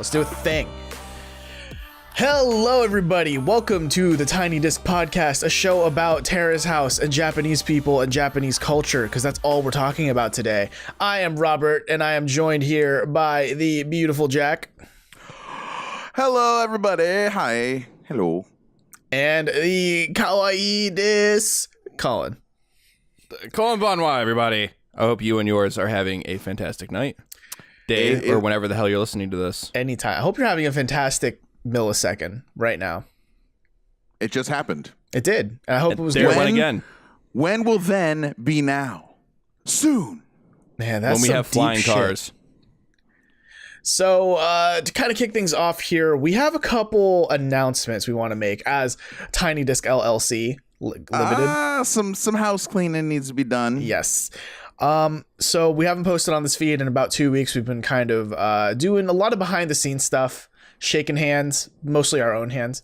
Let's do a thing. Hello, everybody. Welcome to the Tiny Disc Podcast, a show about Terrace House and Japanese people and Japanese culture, because that's all we're talking about today. I am Robert, and I am joined here by the beautiful Jack. Hello, everybody. Hi. Hello. And the kawaii desu, Colin. Konbanwa, everybody. I hope you and yours are having a fantastic night, day, or whenever the hell you're listening to this. Anytime. I hope you're having a fantastic millisecond right now. It just happened. It did. And I hope it was there good. went again. When will then be now? Soon. Man, that's when we some have deep flying shit. cars. So to kind of kick things off here, we have a couple announcements we want to make as Tiny Disc LLC Limited. Some house cleaning needs to be done. Yes. So we haven't posted on this feed in about 2 weeks. We've been kind of doing a lot of behind the scenes stuff, shaking hands, mostly our own hands.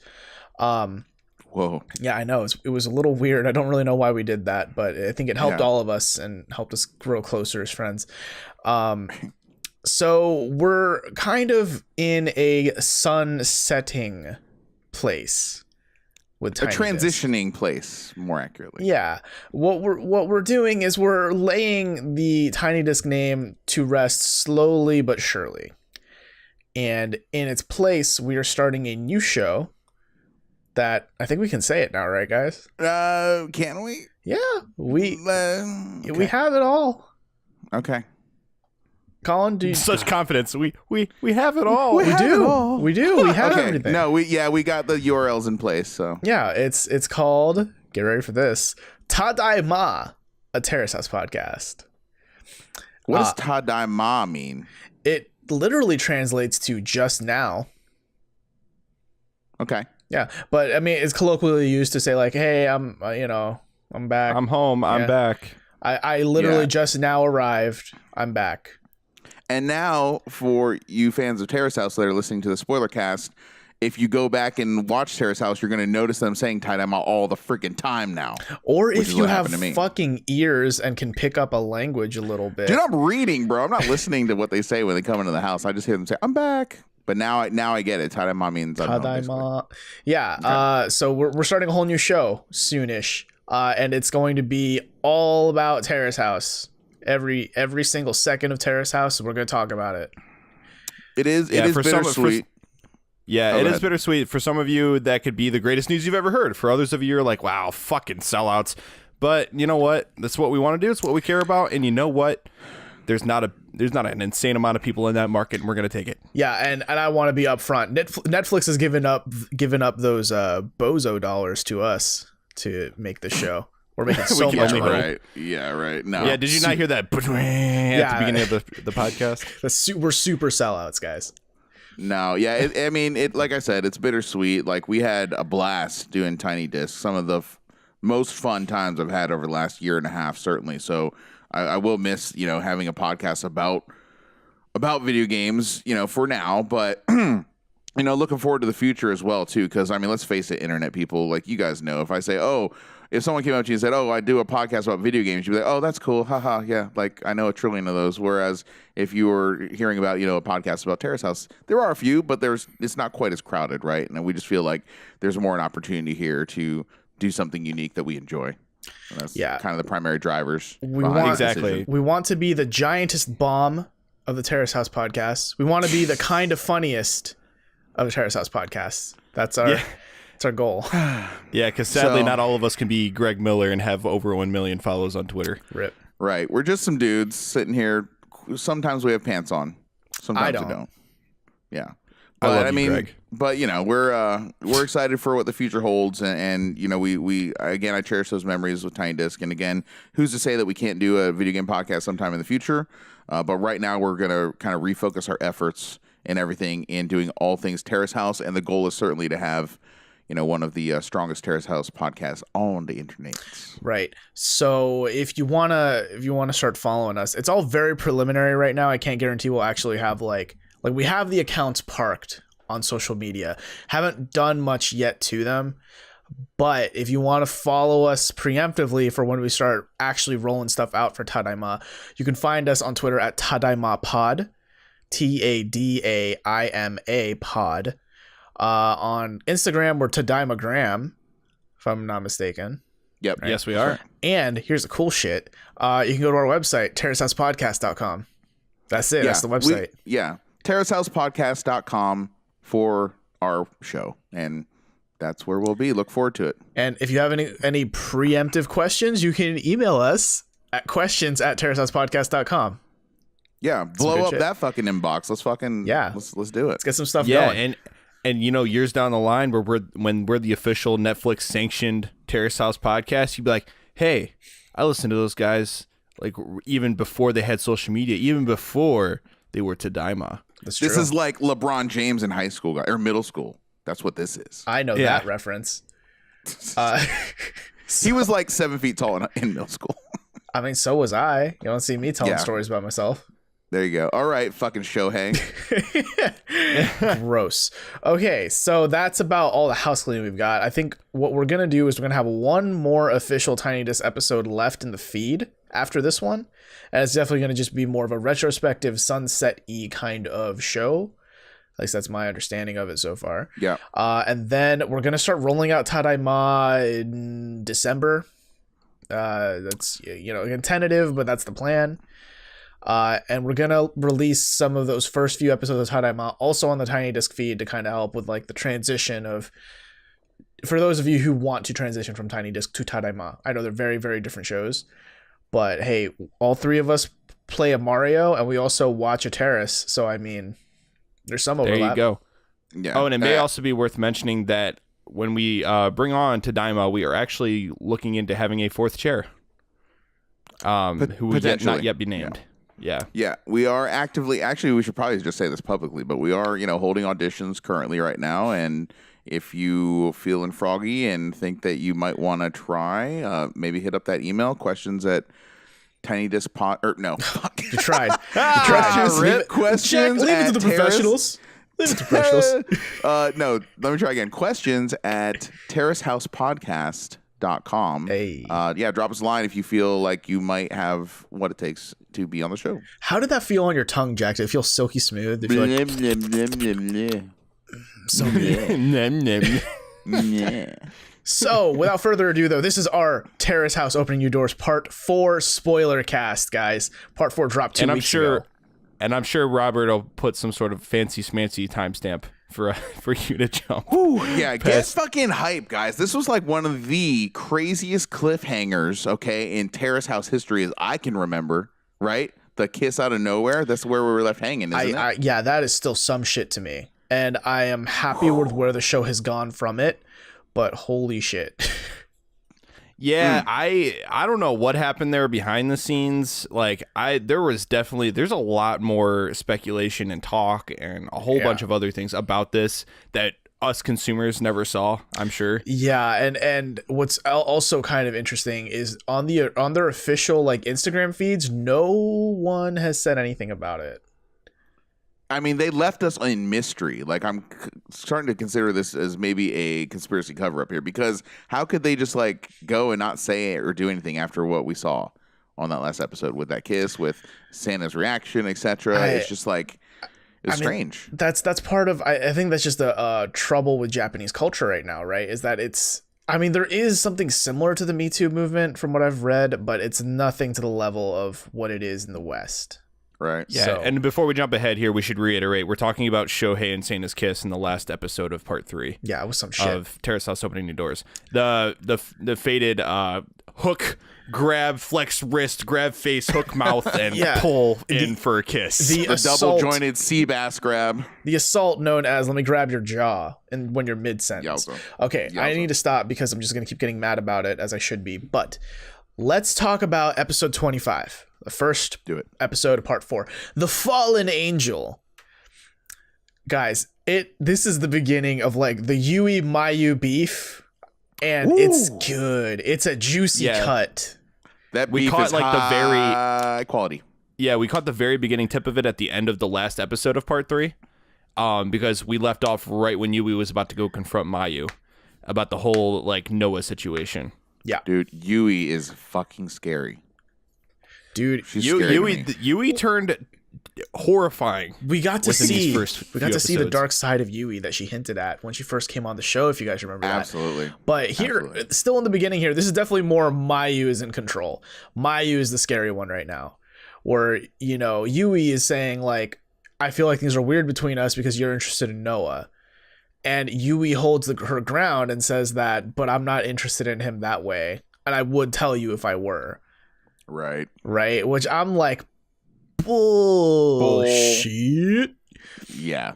Whoa. Yeah, I know. It was a little weird. I don't really know why we did that, but I think it helped all of us and helped us grow closer as friends. So we're kind of in a sun setting place with A Tiny transitioning Disc. place, more accurately. Yeah. What we're doing is we're laying the Tiny Disc name to rest slowly but surely. And in its place, we are starting a new show that I think we can say it now, right, guys? Can we? Yeah, we Okay. have it all. Okay. Colin, do you, Such confidence. We have it all. we do. We have Okay. everything. No, we got the URLs in place, so. Yeah, it's called, get ready for this, Tadaima, a Terrace House podcast. What does Tadaima mean? It literally translates to just now. Okay. Yeah, but I mean, it's colloquially used to say like, hey, I'm back. I'm home. I'm back. I literally just now arrived. I'm back. And now, for you fans of Terrace House that are listening to the spoiler cast, if you go back and watch Terrace House, you're going to notice them saying Tadaima all the freaking time now. Or which if is you what have happened to me. fucking ears and can pick up a language a little bit. Dude, I'm reading, bro. I'm not listening to what they say when they come into the house. I just hear them say, I'm back. But now I get it. Tadaima means I don't know, basically. Tadaima. Yeah. So we're starting a whole new show soonish. And it's going to be all about Terrace House. Every single second of Terrace House, we're going to talk about it. It is bittersweet. It is bittersweet. For some of you, that could be the greatest news you've ever heard. For others of you, you're like, wow, fucking sellouts. But you know what? That's what we want to do. It's what we care about. And you know what? There's not an insane amount of people in that market, and we're going to take it. Yeah, and I want to be upfront. Netflix has given up those bozo dollars to us to make the show. We're making so much money. Right. Yeah, right. No. Yeah, did you not hear that at the beginning of the podcast? We're super sellouts, guys. No, yeah. Like I said, it's bittersweet. Like, we had a blast doing Tiny Disc. Some of the most fun times I've had over the last year and a half, certainly. So I will miss, having a podcast about video games, for now. But, looking forward to the future as well, too. Because, let's face it, internet people, like you guys know, if I say, if someone came up to you and said, I do a podcast about video games, you'd be like, oh, that's cool. Haha. Yeah. Like, I know a trillion of those. Whereas if you were hearing about, a podcast about Terrace House, there are a few, but it's not quite as crowded, right? And we just feel like there's more an opportunity here to do something unique that we enjoy. And that's kind of the primary drivers. We want exactly. We want to be the giantest bomb of the Terrace House podcast. We want to be the kind of funniest of the Terrace House podcasts. That's our that's our goal. Yeah, because sadly, not all of us can be Greg Miller and have over 1 million follows on Twitter. Rip. Right. We're just some dudes sitting here. Sometimes we have pants on. Sometimes we don't. Yeah. But Greg. But we're excited for what the future holds, and we again, I cherish those memories with Tiny Disc, and again, who's to say that we can't do a video game podcast sometime in the future? But right now, we're gonna kind of refocus our efforts and everything in doing all things Terrace House, and the goal is certainly to have one of the strongest Terrace House podcasts on the internet. Right. So if you wanna start following us, it's all very preliminary right now. I can't guarantee we'll actually have like we have the accounts parked on social media. Haven't done much yet to them. But if you want to follow us preemptively for when we start actually rolling stuff out for Tadaima, you can find us on Twitter at TadaimaPod. TADAIMA pod. On Instagram, we're Tadaimagram, if I'm not mistaken. Yep. Right? Yes, we are. And here's the cool shit. You can go to our website, terracehousepodcast.com. That's it. That's the website. Terracehousepodcast.com for our show. And that's where we'll be. Look forward to it. And if you have any preemptive questions, you can email us at questions@terracehousepodcast.com. Yeah, blow up that fucking inbox. Let's fucking let's do it. Let's get some stuff going. And you know, years down the line, when we're the official Netflix sanctioned Terrace House podcast, you'd be like, hey, I listened to those guys like even before they had social media, even before they were Tadaima. This is like LeBron James in high school or middle school. That's what this is. I know that reference. He was like 7 feet tall in middle school. I mean, so was I. You don't see me telling stories about myself. There you go. All right, fucking Shohei. Gross. Okay, so that's about all the house cleaning we've got. I think what we're going to do is we're going to have one more official Tiny Disc episode left in the feed after this one. And it's definitely going to just be more of a retrospective sunset-y kind of show. At least that's my understanding of it so far. Yeah. And then we're going to start rolling out Tadaima in December. That's, again, tentative, but that's the plan. And we're going to release some of those first few episodes of Tadaima also on the Tiny Disc feed to kind of help with like the transition of, for those of you who want to transition from Tiny Disc to Tadaima. I know they're very, very different shows, but hey, all three of us play a Mario and we also watch a Terrace. So, I mean, there's some overlap. There you go. Yeah. Oh, and it may also be worth mentioning that when we bring on Tadaima, we are actually looking into having a fourth chair, who will not yet be named. Yeah, we are actively. Actually, we should probably just say this publicly, but we are, holding auditions currently right now. And if you feeling froggy and think that you might want to try, maybe hit up that email questions@tinydiscpod or no. You tried. Questions. Leave it to the professionals. Leave it to professionals. No, let me try again. Questions@terracehousepodcast.com. Hey. Drop us a line if you feel like you might have what it takes to be on the show. How did that feel on your tongue, Jack? Did it feel silky smooth? Did you like so So, without further ado, though, this is our Terrace House Opening New Doors Part 4 spoiler cast, guys. Part 4 dropped 2 weeks ago. And I'm sure Robert will put some sort of fancy smancy timestamp for you to jump. Ooh, yeah, get fucking hype, guys. This was like one of the craziest cliffhangers, in Terrace House history as I can remember, right? The kiss out of nowhere. That's where we were left hanging, isn't it? Yeah, that is still some shit to me. And I am happy with where the show has gone from it, but holy shit. Yeah, I don't know what happened there behind the scenes. Like there's a lot more speculation and talk and a whole bunch of other things about this that us consumers never saw, I'm sure. Yeah, and what's also kind of interesting is on their official like Instagram feeds, no one has said anything about it. I mean, they left us in mystery. Like, I'm starting to consider this as maybe a conspiracy cover-up here, because how could they just, like, go and not say or do anything after what we saw on that last episode with that kiss, with Santa's reaction, etc.? It's just, like, it's strange. That's part of... I think that's just a trouble with Japanese culture right now, right? Is that it's... I mean, there is something similar to the Me Too movement from what I've read, but it's nothing to the level of what it is in the West. Right. Yeah, and before we jump ahead here, we should reiterate, we're talking about Shohei and Seina's kiss in the last episode of Part 3. Yeah, it was some shit. Of Terrace House Opening New Doors. The faded hook, grab, flex wrist, grab face, hook mouth, and pull in for a kiss. The double-jointed sea bass grab. The assault known as, let me grab your jaw, and when you're mid-sentence. Okay, I need to stop because I'm just going to keep getting mad about it, as I should be. But let's talk about episode 25. The first episode of Part 4, The Fallen Angel. Guys, this is the beginning of like the Yui Mayu beef, and it's good. It's a juicy cut. That beef is like the very quality. Yeah, we caught the very beginning tip of it at the end of the last episode of Part 3, because we left off right when Yui was about to go confront Mayu about the whole like Noah situation. Yeah, dude, Yui is fucking scary. Dude, Yui turned horrifying. We got to within these see first we got few to see the episodes. dark side of Yui that she hinted at when she first came on the show, if you guys remember that. Absolutely. But here, Absolutely. still in the beginning here, this is definitely more Mayu is in control. Mayu is the scary one right now. Where, you know, Yui is saying, like, I feel like things are weird between us because you're interested in Noah. And Yui holds her ground and says that, but I'm not interested in him that way. And I would tell you if I were. Right. Right? Which I'm like, bullshit. Yeah.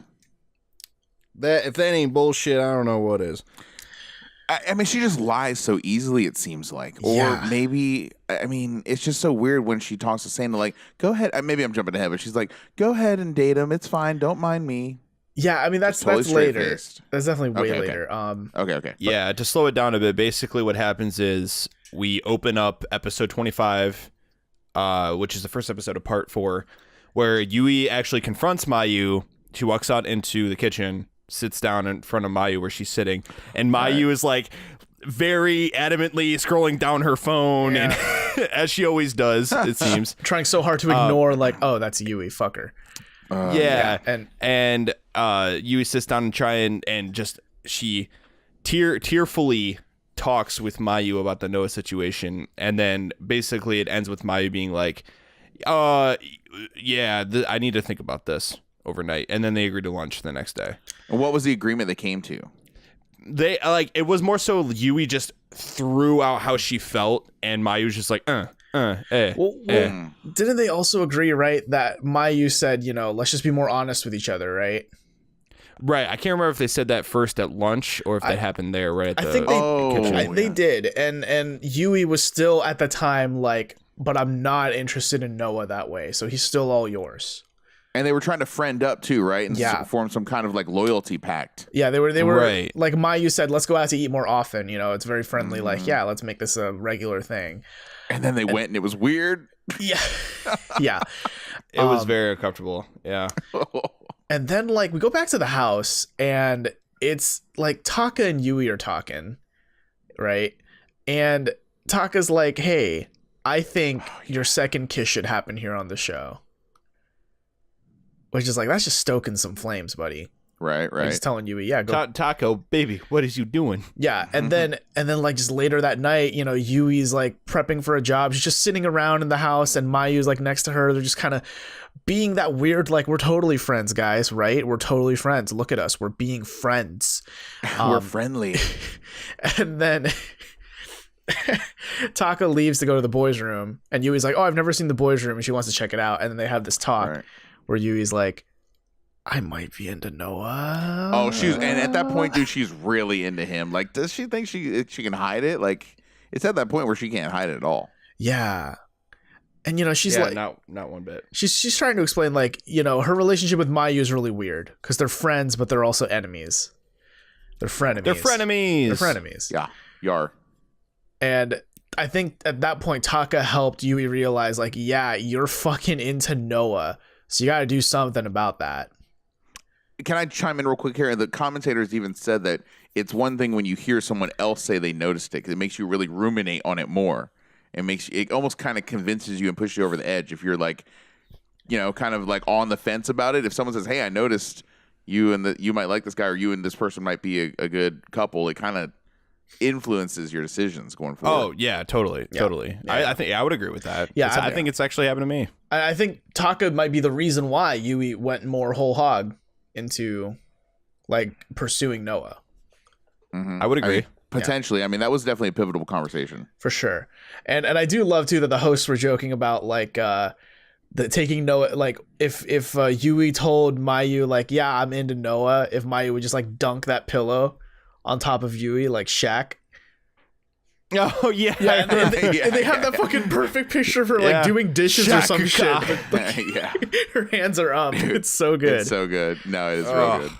That if that ain't bullshit, I don't know what is. I mean, she just lies so easily, it seems like. Or Yeah. maybe, I mean, it's just so weird when she talks to Seina, like, go ahead. Maybe I'm jumping ahead, but she's like, go ahead and date him. It's fine. Don't mind me. Yeah, I mean, that's Totally later. straight-faced. That's definitely way Okay, okay. later. Okay. Yeah, to slow it down a bit, basically what happens is we open up episode 25, which is the first episode of part 4, where Yui actually confronts Mayu. She walks out into the kitchen, sits down in front of Mayu where she's sitting, and Mayu is like very adamantly scrolling down her phone, and as she always does, it seems. Trying so hard to ignore, like, oh, that's Yui, fucker. Yeah. And Yui sits down and and just she tearfully talks with Mayu about the Noah situation, and then basically it ends with Mayu being like, yeah, I need to think about this overnight, and then they agree to lunch the next day. And what was the agreement they came to? They it was more so Yui just threw out how she felt, and Mayu's just like, Well, didn't they also agree, right, that Mayu said, you know, let's just be more honest with each other, right? Right. I can't remember if they said that first at lunch or if that happened there right at I the think they, kitchen. they did, and Yui was still at the time like, but I'm not interested in Noah that way, so he's still all yours. And they were trying to friend up too, right? And Yeah. form some kind of like loyalty pact. Yeah, they were Right. like Mayu said, let's go out to eat more often. You know, it's very friendly. Like, yeah, let's make this a regular thing. And then they went and it was weird. Yeah, yeah. It was very uncomfortable. Yeah. And then like we go back to the house, and it's like Taka and Yui are talking, right? And Taka's like, "Hey, I think your second kiss should happen here on the show." Which is like, that's just stoking some flames, buddy. Right. Like, just telling Yui, yeah, go. Taco, baby, what is you doing? Yeah, and then like just later that night, you know, Yui's like prepping for a job. She's just sitting around in the house, and Mayu's like next to her. They're just kind of being that weird, like, we're totally friends, guys, right? We're totally friends. Look at us, we're being friends. We're friendly. And then Taka leaves to go to the boys' room, and Yui's like, "Oh, I've never seen the boys' room," and she wants to check it out. And then they have this talk Right. where Yui's like, "I might be into Noah." Oh, and at that point, dude, she's really into him. Like, does she think she can hide it? Like, it's at that point where she can't hide it at all. Yeah. And, you know, she's like, not one bit. she's trying to explain, like, you know, her relationship with Mayu is really weird because they're friends, but they're also enemies. They're frenemies. They're frenemies. They're frenemies. Yeah, Yar. And I think at that point, Taka helped Yui realize, like, yeah, you're fucking into Noah, so you got to do something about that. Can I chime in real quick here? The commentators even said that it's one thing when you hear someone else say they noticed it, because it makes you really ruminate on it more. It almost kind of convinces you and pushes you over the edge if you're like, you know, kind of like on the fence about it. If someone says, "Hey, I noticed you might like this guy, or you and this person might be a good couple," it kind of influences your decisions going forward. Oh yeah, totally. I think I would agree with that. Yeah, I think it's actually happened to me. I think Taka might be the reason why Yui went more whole hog into, like, pursuing Noah. Mm-hmm. I would agree. Potentially. I mean, that was definitely a pivotal conversation. For sure. And I do love too that the hosts were joking about, like, the taking Noah, like, if Yui told Mayu, like, yeah, I'm into Noah, if Mayu would just like dunk that pillow on top of Yui like Shaq. Oh yeah. Yeah, and they have that fucking perfect picture of her like doing dishes or some shit. But, like, Yeah. her hands are up. Dude, it's so good. It's so good. No, it is real good.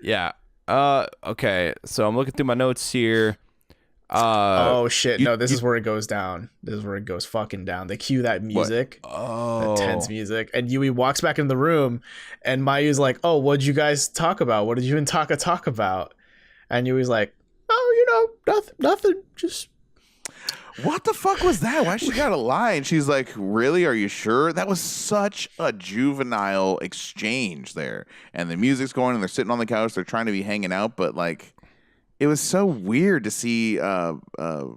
Yeah. Okay. So I'm looking through my notes here. Oh shit! No, this is where it goes down. This is where it goes fucking down. They cue that music, that tense music, and Yui walks back in the room, and Mayu's like, "Oh, what'd you guys talk about? What did you and Taka talk about?" And Yui's like, "Oh, you know, nothing. Just." what the fuck was that? Why she gotta lie? And she's like, really? Are you sure? That was such a juvenile exchange there. And the music's going, and they're sitting on the couch. They're trying to be hanging out, but like, it was so weird to see Mayu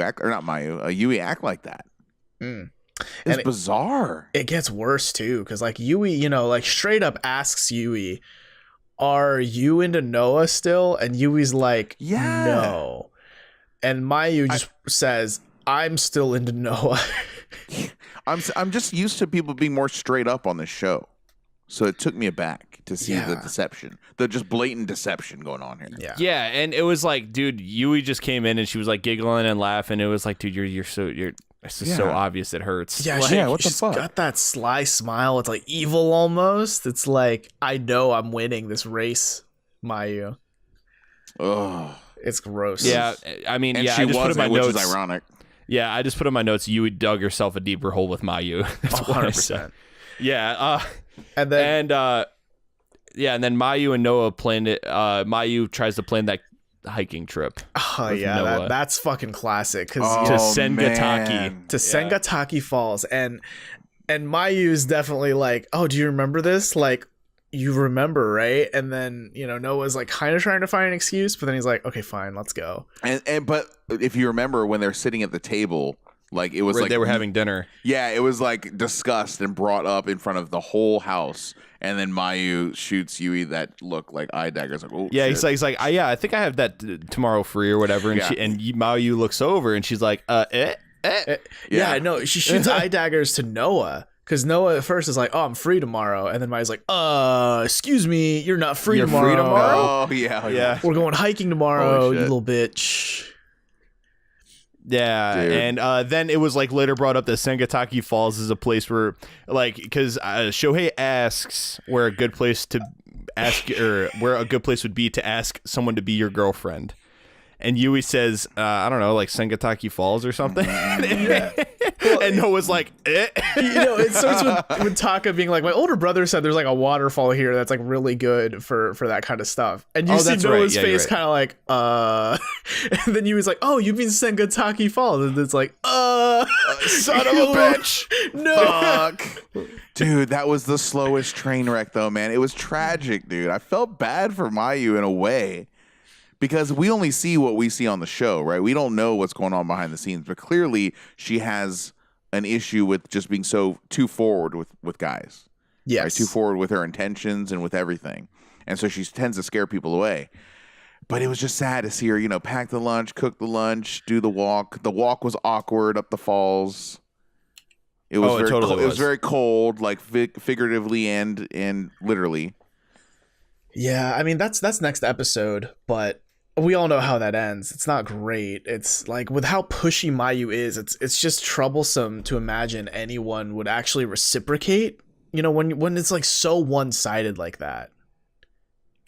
act, or not Mayu, Yui act like that. It's bizarre. It gets worse too, because like Yui, you know, like straight up asks Yui, "Are you into Noah still?" And Yui's like, "No." And Mayu just says, "I'm still into Noah." I'm just used to people being more straight up on this show, so it took me aback to see the deception, the just blatant deception going on here. Yeah, and it was like, dude, Yui just came in and she was like giggling and laughing. It was like, dude, it's just so obvious it hurts. Yeah, like, what the fuck? Got that sly smile. It's like evil almost. It's like, I know I'm winning this race, Mayu. Oh, it's gross. Yeah, I mean, and I she just put in my notes. Which is ironic. Yeah, I just put in my notes. Yui dug herself a deeper hole with Mayu. That's 100%. Yeah, and then Mayu and Noah planned it. Mayu tries to plan that hiking trip. Oh yeah, that's fucking classic. To Sengataki. To Sengataki Falls, and Mayu's definitely like, oh, do you remember this? Like, you remember, right? And then, you know, Noah's like kind of trying to find an excuse, but then he's like, okay, fine, let's go. But if you remember when they're sitting at the table, like it was like they were having dinner. Yeah, it was like discussed and brought up in front of the whole house. And then Mayu shoots Yui that look like eye daggers. Like, oh, yeah, shit. he's like, I think I have that tomorrow free or whatever. And Mayu looks over and she's like, Yeah, no, she shoots eye daggers to Noah. Because Noah at first is like, oh, I'm free tomorrow. And then Mayu's like, excuse me, you're not free tomorrow. Free tomorrow? Oh, yeah. We're going hiking tomorrow, you little bitch. Yeah, dude. And then it was like later brought up that Sengataki Falls is a place where, like, because Shohei asks where a good place to ask, or where a good place would be to ask someone to be your girlfriend, and Yui says, I don't know, like Sengataki Falls or something. And Noah's like, You know, it starts with Taka being like, my older brother said there's like a waterfall here that's like really good for that kind of stuff. And you see Noah's face kind of like, and then Yui's like, oh, you mean Sengataki Falls? And it's like, son of a bitch. No. Fuck. Dude, that was the slowest train wreck though, man. It was tragic, dude. I felt bad for Mayu in a way. Because we only see what we see on the show, right? We don't know what's going on behind the scenes. But clearly, she has an issue with just being too forward with guys. Yes. Right? Too forward with her intentions and with everything. And so she tends to scare people away. But it was just sad to see her, you know, pack the lunch, cook the lunch, do the walk. The walk was awkward up the falls. It was It was very cold, like figuratively and literally. Yeah, I mean, that's next episode, but we all know how that ends. It's not great. It's like, with how pushy Mayu is, it's just troublesome to imagine anyone would actually reciprocate, you know, when it's like so one-sided like that.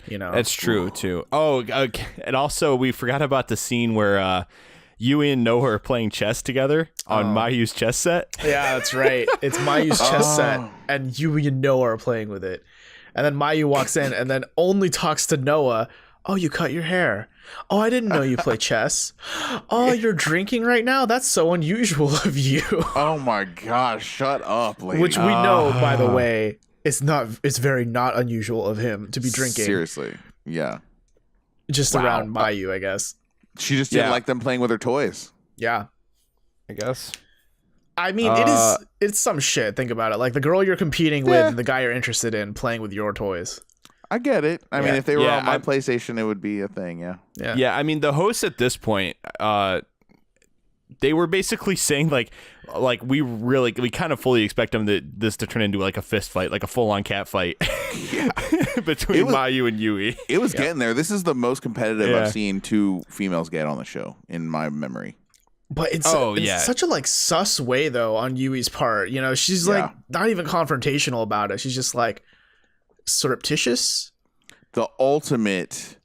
You know? That's true too. Oh, okay. And also we forgot about the scene where Yui and Noah are playing chess together on Mayu's chess set. Yeah, that's right. It's Mayu's chess set, and Yui and Noah are playing with it. And then Mayu walks in and then only talks to Noah. Oh, you cut your hair. Oh, I didn't know you play chess. Oh, you're drinking right now? That's so unusual of you. Oh my gosh, shut up, lady. Which we know, by the way, it's very not unusual of him to be drinking. Seriously. Yeah. Just around Mayu, I guess. She just didn't like them playing with her toys. Yeah. I guess. I mean, it's some shit. Think about it. Like the girl you're competing with and the guy you're interested in playing with your toys. I get it. I mean, if they were on my PlayStation, it would be a thing. Yeah. I mean, the hosts at this point, they were basically saying like we kind of fully expect this to turn into like a fist fight, like a full on cat fight between Mayu and Yui. It was getting there. This is the most competitive I've seen two females get on the show in my memory. But it's such a like sus way though on Yui's part. You know, she's like not even confrontational about it. She's just like surreptitious. The ultimate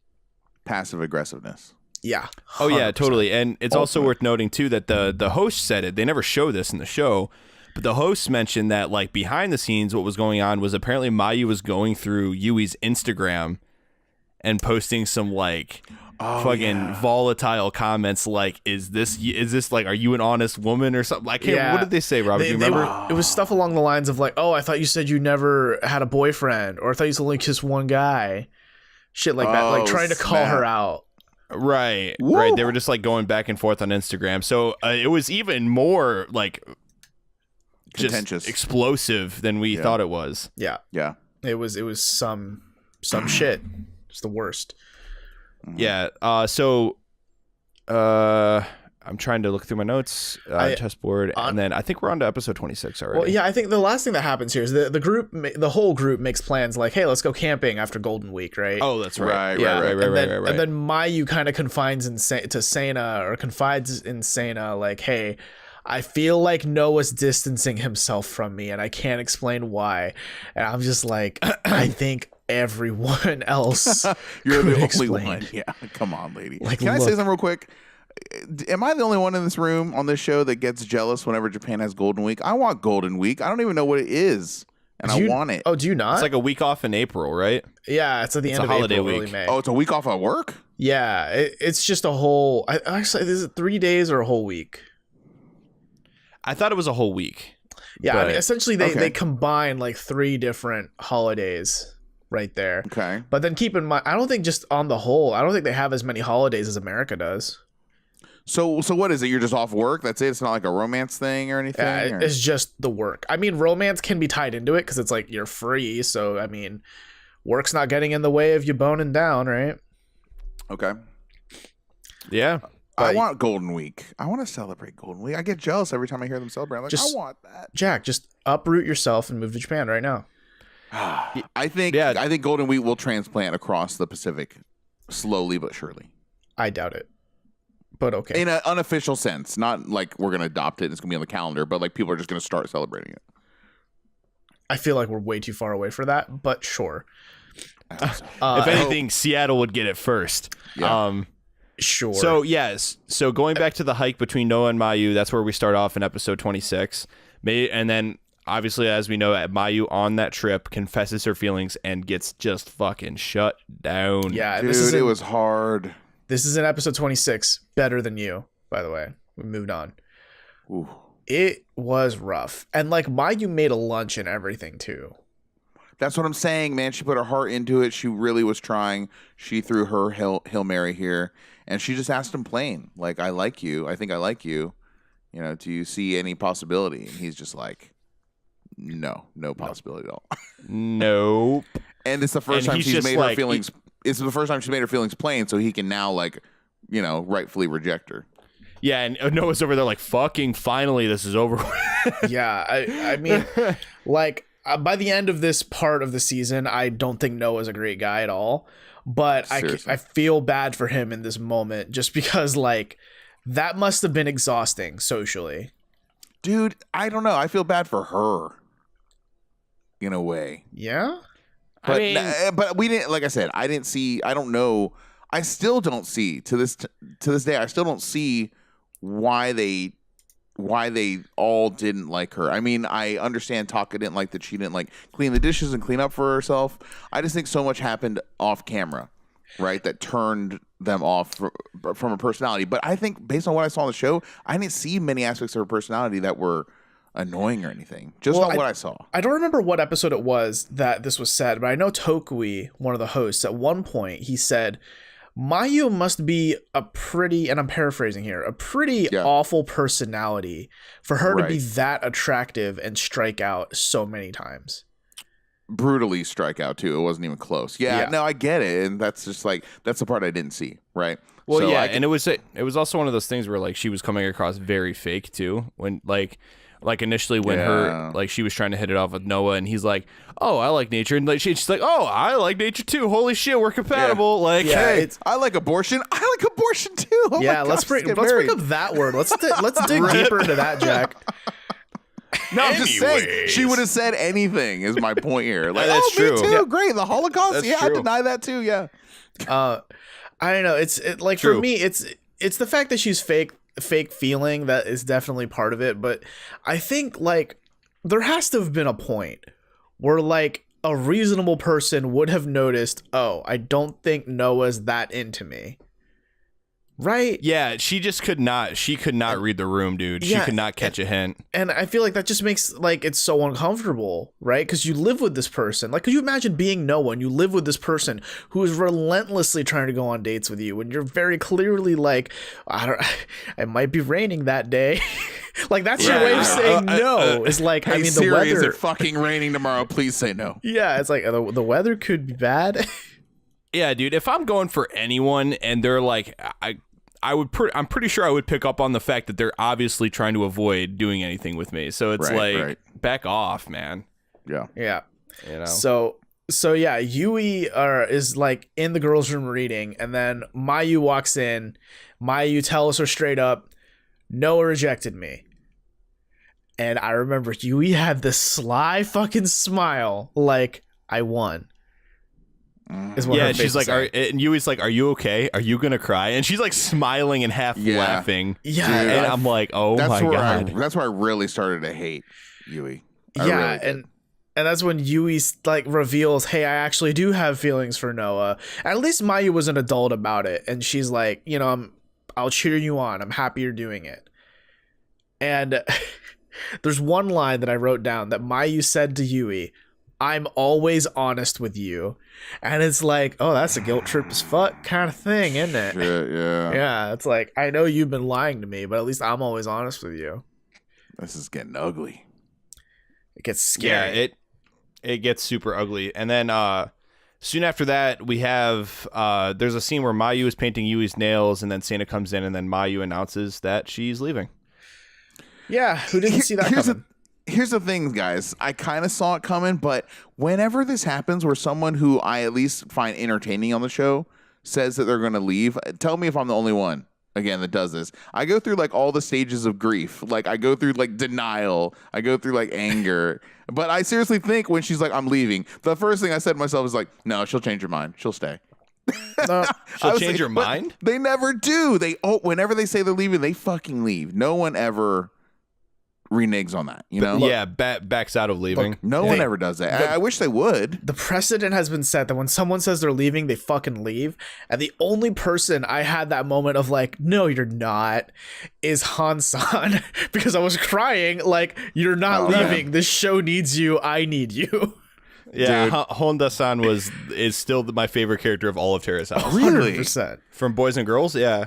passive aggressiveness. Yeah. 100%. Oh yeah, totally. And it's also worth noting too that the host said it. They never show this in the show, but the host mentioned that like behind the scenes, what was going on was apparently Mayu was going through Yui's Instagram and posting some like fucking volatile comments like, is this like, are you an honest woman or something? I can't. What did they say, Robert? Do you remember? It was stuff along the lines of like, oh, I thought you said you never had a boyfriend, or I thought you only kissed one guy. Shit like that, like trying to call her out. Right. Woo. Right. They were just like going back and forth on Instagram. So it was even more like contentious, just explosive than we thought it was. Yeah. Yeah. It was some shit. It's the worst. Yeah. I'm trying to look through my notes, chessboard, and then I think we're on to episode 26 already. Well, yeah, I think the last thing that happens here is the whole group makes plans like, hey, let's go camping after Golden Week, right? Oh, that's right. Right. And then Mayu kind of confides to Seina, or confides in Seina, like, hey, I feel like Noah's distancing himself from me, and I can't explain why. And I'm just like, I think everyone else You're the explain. only one. Yeah, come on, lady. Like, Can I say something real quick? Am I the only one in this room on this show that gets jealous whenever Japan has Golden Week? I want Golden Week. I don't even know what it is, and I want it. Oh, do you not? It's like a week off in April, right? Yeah, it's at the end of holiday April, week. early May. Oh, it's a week off at work? Yeah, it's just a whole. Actually, is it 3 days or a whole week? I thought it was a whole week. Yeah, I mean, essentially they Okay. combine like 3 different holidays right there. Okay. But then keep in mind, I don't think just on the whole, I don't think they have as many holidays as America does. So what is it? You're just off work? That's it? It's not like a romance thing or anything? Yeah, or? it's just the work. I mean, romance can be tied into it because it's like you're free. So, I mean, work's not getting in the way of you boning down, right? Okay. Yeah. I want Golden Week. I want to celebrate Golden Week. I get jealous every time I hear them celebrate. I'm like, I want that. Jack, just uproot yourself and move to Japan right now. I think Golden Week will transplant across the Pacific slowly but surely. I doubt it. But okay. In an unofficial sense, not like we're going to adopt it and it's going to be on the calendar, but like people are just going to start celebrating it. I feel like we're way too far away for that, but sure. If anything, Seattle would get it first. Yeah. Sure. So, yes. So going back to the hike between Noah and Mayu, that's where we start off in episode 26. And then, obviously, as we know, Mayu on that trip confesses her feelings and gets just fucking shut down. Yeah, Dude, it was hard. This is in episode 26. Better than you, by the way. We moved on. Ooh. It was rough. And like Mayu made a lunch and everything too. That's what I'm saying, man. She put her heart into it. She really was trying. She threw her Hail Mary here. And she just asked him plain, like, I like you. I think I like you. You know, do you see any possibility? And he's just like, no possibility at all. Nope. And it's the first time she's made her feelings. It's the first time she made her feelings plain, so he can now, like, you know, rightfully reject her. Yeah, and Noah's over there like, fucking finally, this is over. Yeah, I mean, like, by the end of this part of the season, I don't think Noah's a great guy at all. But I feel bad for him in this moment just because, like, that must have been exhausting socially. Dude, I don't know. I feel bad for her in a way. Yeah? But but we didn't, like I said, I don't know. I still don't see to this day. I still don't see why they all didn't like her. I mean, I understand Taka didn't like that she didn't like clean the dishes and clean up for herself. I just think so much happened off camera, right? That turned them off from her personality. But I think based on what I saw on the show, I didn't see many aspects of her personality that were annoying or anything. Just what I saw. I don't remember what episode it was that this was said, but I know Tokui, one of the hosts, at one point he said, Mayu must be a pretty, and I'm paraphrasing here, a pretty awful personality for her to be that attractive and strike out so many times. Brutally strike out too. It wasn't even close. Yeah, no, I get it. And that's just like, that's the part I didn't see. Right. Well, so and it was also one of those things where like she was coming across very fake too. When like initially when her like she was trying to hit it off with Noah and he's like, oh, I like nature, and like she's like, oh, I like nature too, holy shit, we're compatible. Like, hey, I like abortion, I like abortion too. Oh let's bring up that word. Let's dig deeper into that, Jack. No, I'm just saying she would have said anything is my point here. Like, that's true. Me too. Great, the Holocaust. That's true. I deny that too. Yeah. I don't know. It's like true. For me, it's the fact that she's fake feeling that is definitely part of it, but I think like there has to have been a point where like a reasonable person would have noticed, oh, I don't think Noah's that into me, Right? Yeah, she could not read the room, dude. She could not catch a hint. And I feel like that just makes like it's so uncomfortable, right? Because you live with this person. Like, could you imagine being Noah and you live with this person who is relentlessly trying to go on dates with you, and you're very clearly like, it might be raining that day. Like, that's your way of saying no. It's like, hey, I mean, Siri, the weather. Is it fucking raining tomorrow? Please say no. Yeah, it's like the weather could be bad. Yeah, dude. If I'm going for anyone and they're like, I'm pretty sure I would pick up on the fact that they're obviously trying to avoid doing anything with me. So it's back off, man. Yeah. Yeah. You know. So yeah, Yui is like in the girls' room reading, and then Mayu walks in. Mayu tells her straight up, Noah rejected me. And I remember Yui had this sly fucking smile, like, I won. Is what her face she's like, saying. and Yui's like, are you okay? Are you gonna cry? And she's like smiling and half laughing. Yeah, dude, and I'm like, oh my god. That's where I really started to hate Yui. And that's when Yui like reveals, hey, I actually do have feelings for Noah. At least Mayu was an adult about it, and she's like, you know, I'll cheer you on. I'm happy you're doing it. And there's one line that I wrote down that Mayu said to Yui, I'm always honest with you. And it's like, oh, that's a guilt trip as fuck kind of thing, isn't it? Shit, yeah. Yeah, it's like, I know you've been lying to me, but at least I'm always honest with you. This is getting ugly. It gets scary. Yeah, it gets super ugly. And then soon after that, we have there's a scene where Mayu is painting Yui's nails, and then Seina comes in, and then Mayu announces that she's leaving. Yeah, who didn't see that coming? Here's the thing, guys. I kind of saw it coming, but whenever this happens where someone who I at least find entertaining on the show says that they're going to leave, tell me if I'm the only one, again, that does this. I go through like all the stages of grief. Like I go through like denial. I go through like anger. But I seriously think when she's like, I'm leaving, the first thing I said to myself is like, no, she'll change her mind. She'll stay. She'll change her mind? They never do. Whenever they say they're leaving, they fucking leave. No one ever reneges on that, you know? Yeah, backs out of leaving. Look, no one ever does that. I wish they would. The precedent has been set that when someone says they're leaving, they fucking leave. And the only person I had that moment of like, no, you're not, is Han-san. Because I was crying like, you're not leaving. Man. This show needs you. I need you. Yeah, Honda-san is still my favorite character of all of Terrace House. Really? 100%. From Boys and Girls, yeah.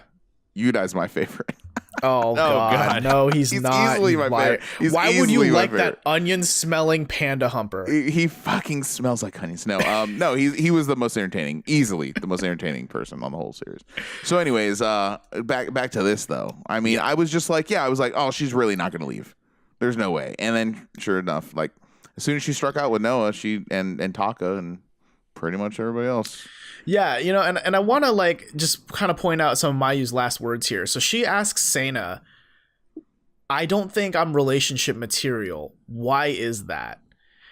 Yuda's my favorite. Oh God. No, he's not. Easily my favorite. Why would you like that onion-smelling panda humper? He fucking smells like honey snow. No, he was the most entertaining, easily the most entertaining person on the whole series. So, anyways, back to this though. I mean, I was just like, I was like, oh, she's really not gonna leave. There's no way. And then, sure enough, like as soon as she struck out with Noah, she and Taka and pretty much everybody else. Yeah, you know, and I want to like just kind of point out some of Mayu's last words here. So she asks Seina, I don't think I'm relationship material. Why is that?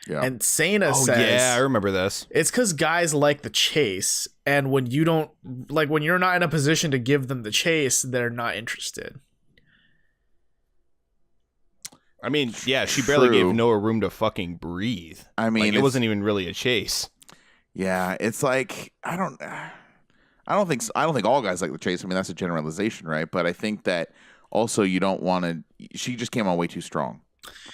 Yeah. And Seina says, yeah, I remember this. It's because guys like the chase. And when you don't, like when you're not in a position to give them the chase, they're not interested. I mean, yeah, she barely gave Noah room to fucking breathe. I mean, like, it wasn't even really a chase. Yeah, it's like I don't think all guys like the chase. I mean, that's a generalization, right? But I think that also you don't want to. She just came on way too strong.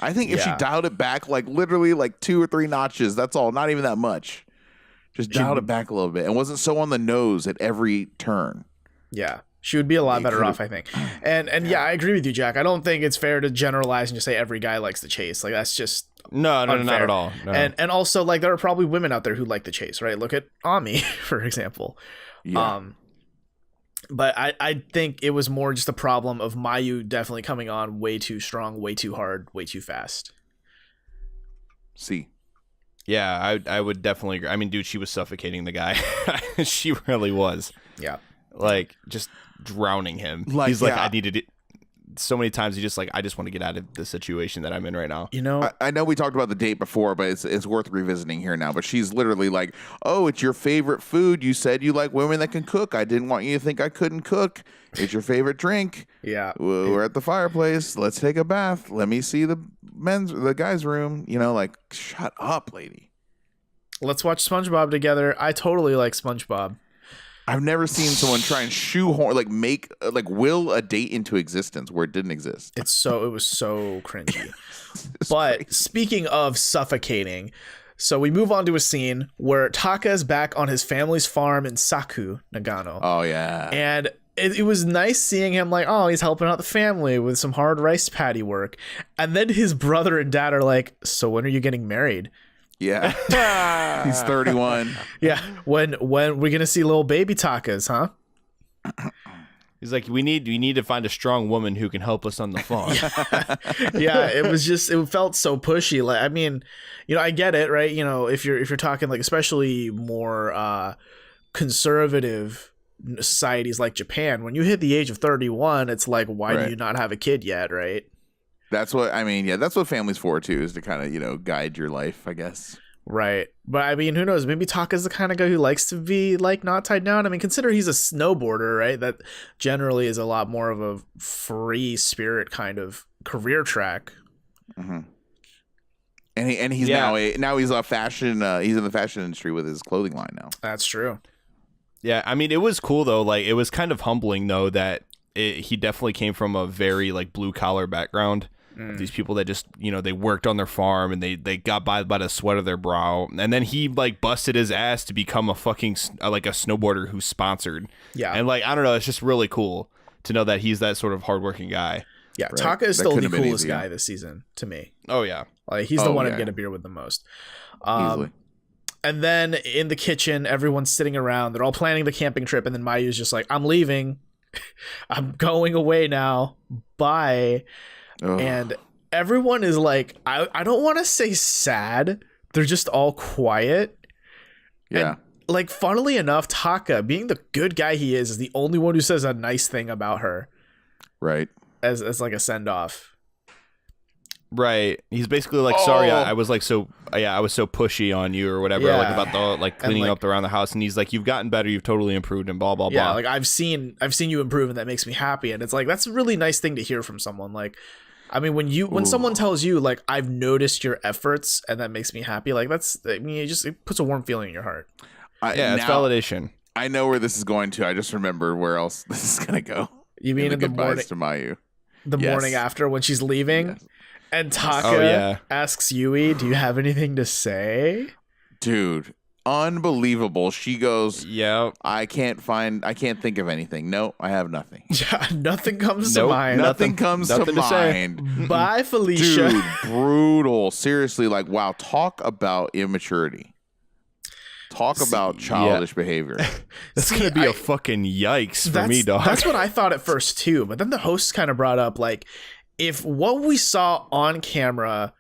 I think if she dialed it back, like literally like 2 or 3 notches, that's all. Not even that much. Just dialed it back a little bit and wasn't so on the nose at every turn. Yeah. She would be a lot better off, I think. And yeah, I agree with you, Jack. I don't think it's fair to generalize and just say every guy likes the chase. Like that's just no, not at all. No. And also like there are probably women out there who like the chase, right? Look at Ami, for example. Yeah. But I think it was more just a problem of Mayu definitely coming on way too strong, way too hard, way too fast. See. Yeah, I would definitely agree. I mean, dude, she was suffocating the guy. She really was. Yeah. Like just drowning him. Like, he's like, I needed it so many times. He just like, I just want to get out of the situation that I'm in right now. You know, I know we talked about the date before, but it's worth revisiting here now. But she's literally like, oh, it's your favorite food. You said you like women that can cook. I didn't want you to think I couldn't cook. It's your favorite drink. Yeah. We're at the fireplace. Let's take a bath. Let me see the guys' room. You know, like, shut up, lady. Let's watch SpongeBob together. I totally like SpongeBob. I've never seen someone try and shoehorn, like make, like will a date into existence where it didn't exist. It was so cringy. But crazy. Speaking of suffocating, so we move on to a scene where Taka is back on his family's farm in Saku, Nagano. Oh yeah. And it was nice seeing him like, oh, he's helping out the family with some hard rice paddy work. And then his brother and dad are like, so when are you getting married? Yeah. He's 31. Yeah. When we're going to see little baby Takas, huh? He's like, we need to find a strong woman who can help us on the farm. Yeah, it felt so pushy. Like, I mean, I get it, right? If you're talking like especially more conservative societies like Japan, when you hit the age of 31, it's like, why do you not have a kid yet, right? That's what I mean. Yeah, that's what family's for too, is to kind of guide your life, I guess. Right. But I mean, who knows? Maybe Taka's the kind of guy who likes to be like not tied down. I mean, consider he's a snowboarder, right? That generally is a lot more of a free spirit kind of career track. Mm-hmm. And he's now he's a fashion. He's in the fashion industry with his clothing line now. That's true. Yeah, I mean, it was cool though. Like, it was kind of humbling though that he definitely came from a very like blue collar background. These people that just, they worked on their farm and they got by the sweat of their brow. And then he like busted his ass to become a fucking like a snowboarder who's sponsored. Yeah. And like, I don't know, it's just really cool to know that he's that sort of hardworking guy. Yeah. Right. Taka is That still the couldn't have been coolest easier. guy this season to me. Oh yeah. Like he's the one yeah. I'd get a beer with the most. Easily. And then in the kitchen, everyone's sitting around. They're all planning the camping trip. And then Mayu's just like, I'm leaving. I'm going away now. Bye. Ugh. And everyone is like, I don't want to say sad. They're just all quiet. Yeah. And, like, funnily enough, Taka, being the good guy he is the only one who says a nice thing about her. Right. As like a send off. Right. He's basically like, sorry, I was like I was so pushy on you or whatever, like about the like cleaning up around the house, and he's like, you've gotten better, you've totally improved, and blah blah blah. Yeah, like I've seen you improve, and that makes me happy. And it's like that's a really nice thing to hear from someone. Like, I mean, when someone tells you like I've noticed your efforts and that makes me happy, like it puts a warm feeling in your heart. It's validation. I know where this is going to. I just remember where else this is gonna go. You mean in the morning to Mayu? The morning after when she's leaving? Yes. And Taka asks Yui, do you have anything to say? Dude, unbelievable. She goes, yeah, I can't think of anything. No, I have nothing. Yeah, nothing comes to mind. Nothing comes to mind. Bye, Felicia. Dude, brutal. Seriously, like, wow, talk about immaturity. Talk about childish behavior. That's going to be a fucking yikes for me, dog. That's what I thought at first, too. But then the host kind of brought up, like, if what we saw on camera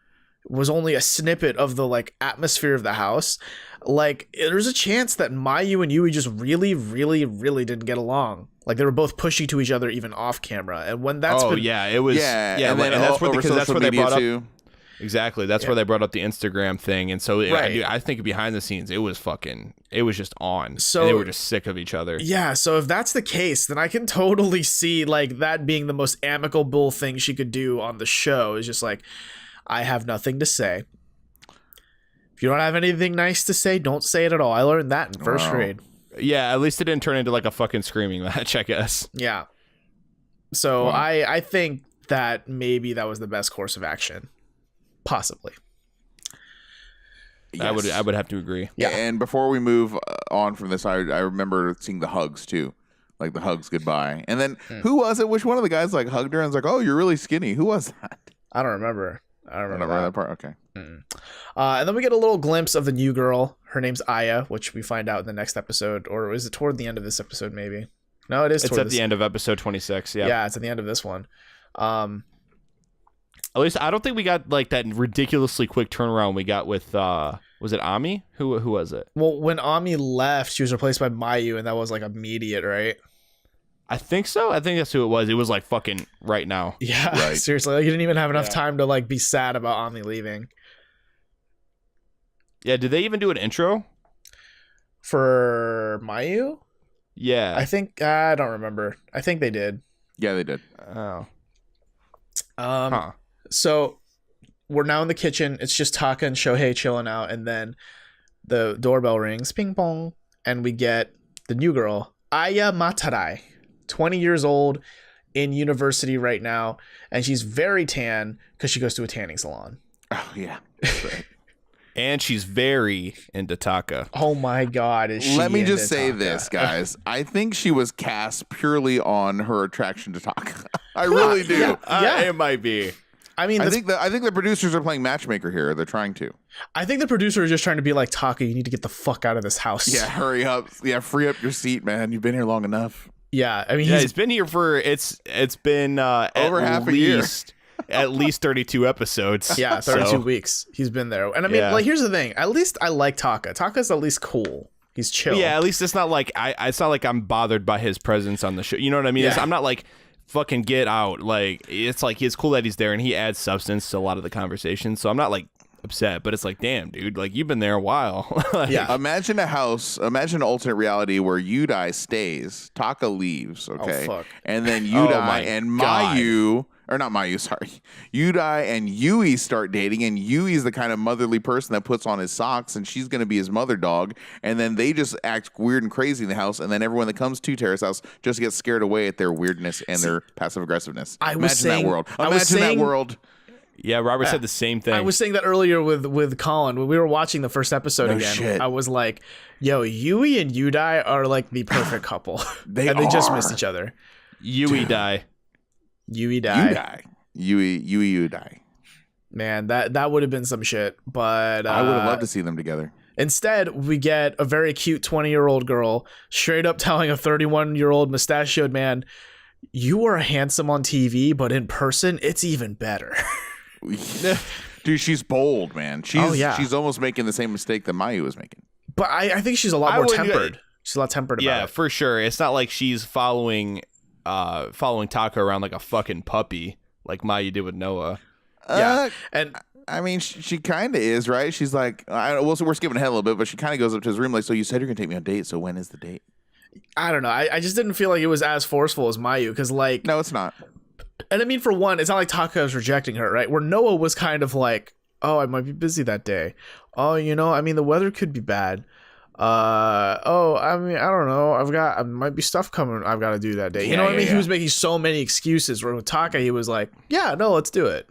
was only a snippet of the like atmosphere of the house, like there's a chance that Mayu and Yui just really, really, really didn't get along. Like they were both pushy to each other even off camera. And when that's it was and that's where that's where they brought up exactly. That's where they brought up the Instagram thing, and so I think behind the scenes it was just on. So and they were just sick of each other. Yeah. So if that's the case, then I can totally see like that being the most amicable thing she could do on the show. Is just like, I have nothing to say. If you don't have anything nice to say, don't say it at all. I learned that in first grade. Yeah, at least it didn't turn into like a fucking screaming match, I guess. Yeah. So I think that maybe that was the best course of action. Possibly. Yes. I would have to agree. Yeah. And before we move on from this, I remember seeing the hugs too. Like the hugs goodbye. And then who was it? Which one of the guys like hugged her and was like, oh, you're really skinny. Who was that? I don't remember. That part. Okay. And then we get a little glimpse of the new girl. Her name's Aya, which we find out in the next episode. Or is it toward the end of this episode, maybe? No, it is. It's at the end of episode 26. Yeah. Yeah, it's at the end of this one. At least I don't think we got like that ridiculously quick turnaround we got with was it Ami? Who was it? Well, when Ami left, she was replaced by Mayu, and that was like immediate, right? I think so. I think that's who it was. It was like fucking right now. Yeah, right. Seriously, like, you didn't even have enough time to like be sad about Ami leaving. Yeah, did they even do an intro for Mayu? Yeah, I think I don't remember. I think they did. Yeah, they did. Oh. So we're now in the kitchen. It's just Taka and Shohei chilling out, and then the doorbell rings, ping pong, and we get the new girl, Aya Matarai, 20 years old, in university right now, and she's very tan because she goes to a tanning salon. Oh yeah, that's right. And she's very into Taka. Oh my God, is she Let me into just say Taka? this, guys. I think she was cast purely on her attraction to Taka. I really do. Yeah. It might be. I mean, I think the producers are playing matchmaker here. They're trying to. I think the producer is just trying to be like, Taka, you need to get the fuck out of this house. Yeah, hurry up. Yeah, free up your seat, man. You've been here long enough. Yeah, I mean, He's been here for it's been Over half a year. At least 32 episodes. Yeah, 32 So, weeks he's been there. And I mean, Yeah. like, here's the thing. At least I like Taka. Taka's at least cool. He's chill. Yeah, at least it's not like it's not like I'm bothered by his presence on the show. You know what I mean? Yeah. I'm not like fucking get out. Like it's like it's cool that he's there and he adds substance to a lot of the conversation. So I'm not like upset, but it's like, damn, dude, like you've been there a while. Like, Yeah. Imagine an alternate reality where Yudai stays, Taka leaves, okay? fuck. And then Oh Yudai my and God. Mayu, or not Mayu, sorry. Yudai and Yui start dating, and Yui's the kind of motherly person that puts on his socks, and she's going to be his mother dog. And then they just act weird and crazy in the house, and then everyone that comes to Terrace House just gets scared away at their weirdness and their passive aggressiveness. I was Imagine saying- that world. I was Imagine saying- that world. Yeah, Robert said the same thing. I was saying that earlier with Colin when we were watching the first episode No again. shit. I was like, "Yo, Yui and Yudai are like the perfect couple." They and they just are. missed each other. Yui die. Yui died. Yudai. Yui Yudai. Man, that would have been some shit. But I would have loved to see them together. instead, we get a very cute 20-year-old girl straight up telling a 31-year-old mustachioed man, "You are handsome on TV, but in person, it's even better." Dude, she's bold, man. She's almost making the same mistake that Mayu was making. But I think she's a lot I more wouldn't- tempered. She's a lot tempered about Yeah, it. for sure. It's not like she's following Taka around like a fucking puppy, like Mayu did with Noah. Yeah. And I mean, she kind of is, right? She's like, we're skipping ahead a little bit, but she kind of goes up to his room like, "So you said you're gonna take me on a date. So when is the date?" I don't know. I just didn't feel like it was as forceful as Mayu because, like, No, it's not. and I mean, for one, it's not like Taka was rejecting her, right? Where Noah was kind of like, "Oh, I might be busy that day. Oh, I mean, the weather could be bad. Oh, I mean, I don't know. I might be stuff coming. I've got to do that day. You know what I mean? He was making so many excuses. Where with Taka, he was like, "Yeah, no, let's do it."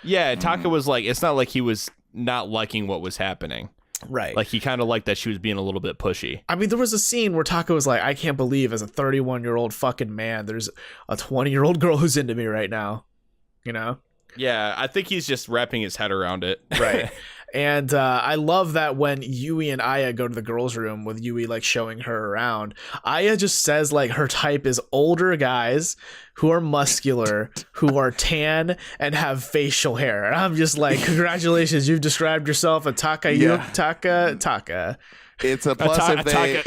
Yeah, Taka was like, it's not like he was not liking what was happening. Right. Like he kind of liked that she was being a little bit pushy. I mean, there was a scene where Taka was like, "I can't believe as a 31-year-old fucking man, there's a 20-year-old girl who's into me right now." Yeah, I think he's just wrapping his head around it. Right. And I love that when Yui and Aya go to the girls' room with Yui like showing her around, Aya just says like her type is older guys who are muscular, who are tan and have facial hair. And I'm just like, congratulations, you've described yourself a Taka. Yeah. Taka. It's a plus if they.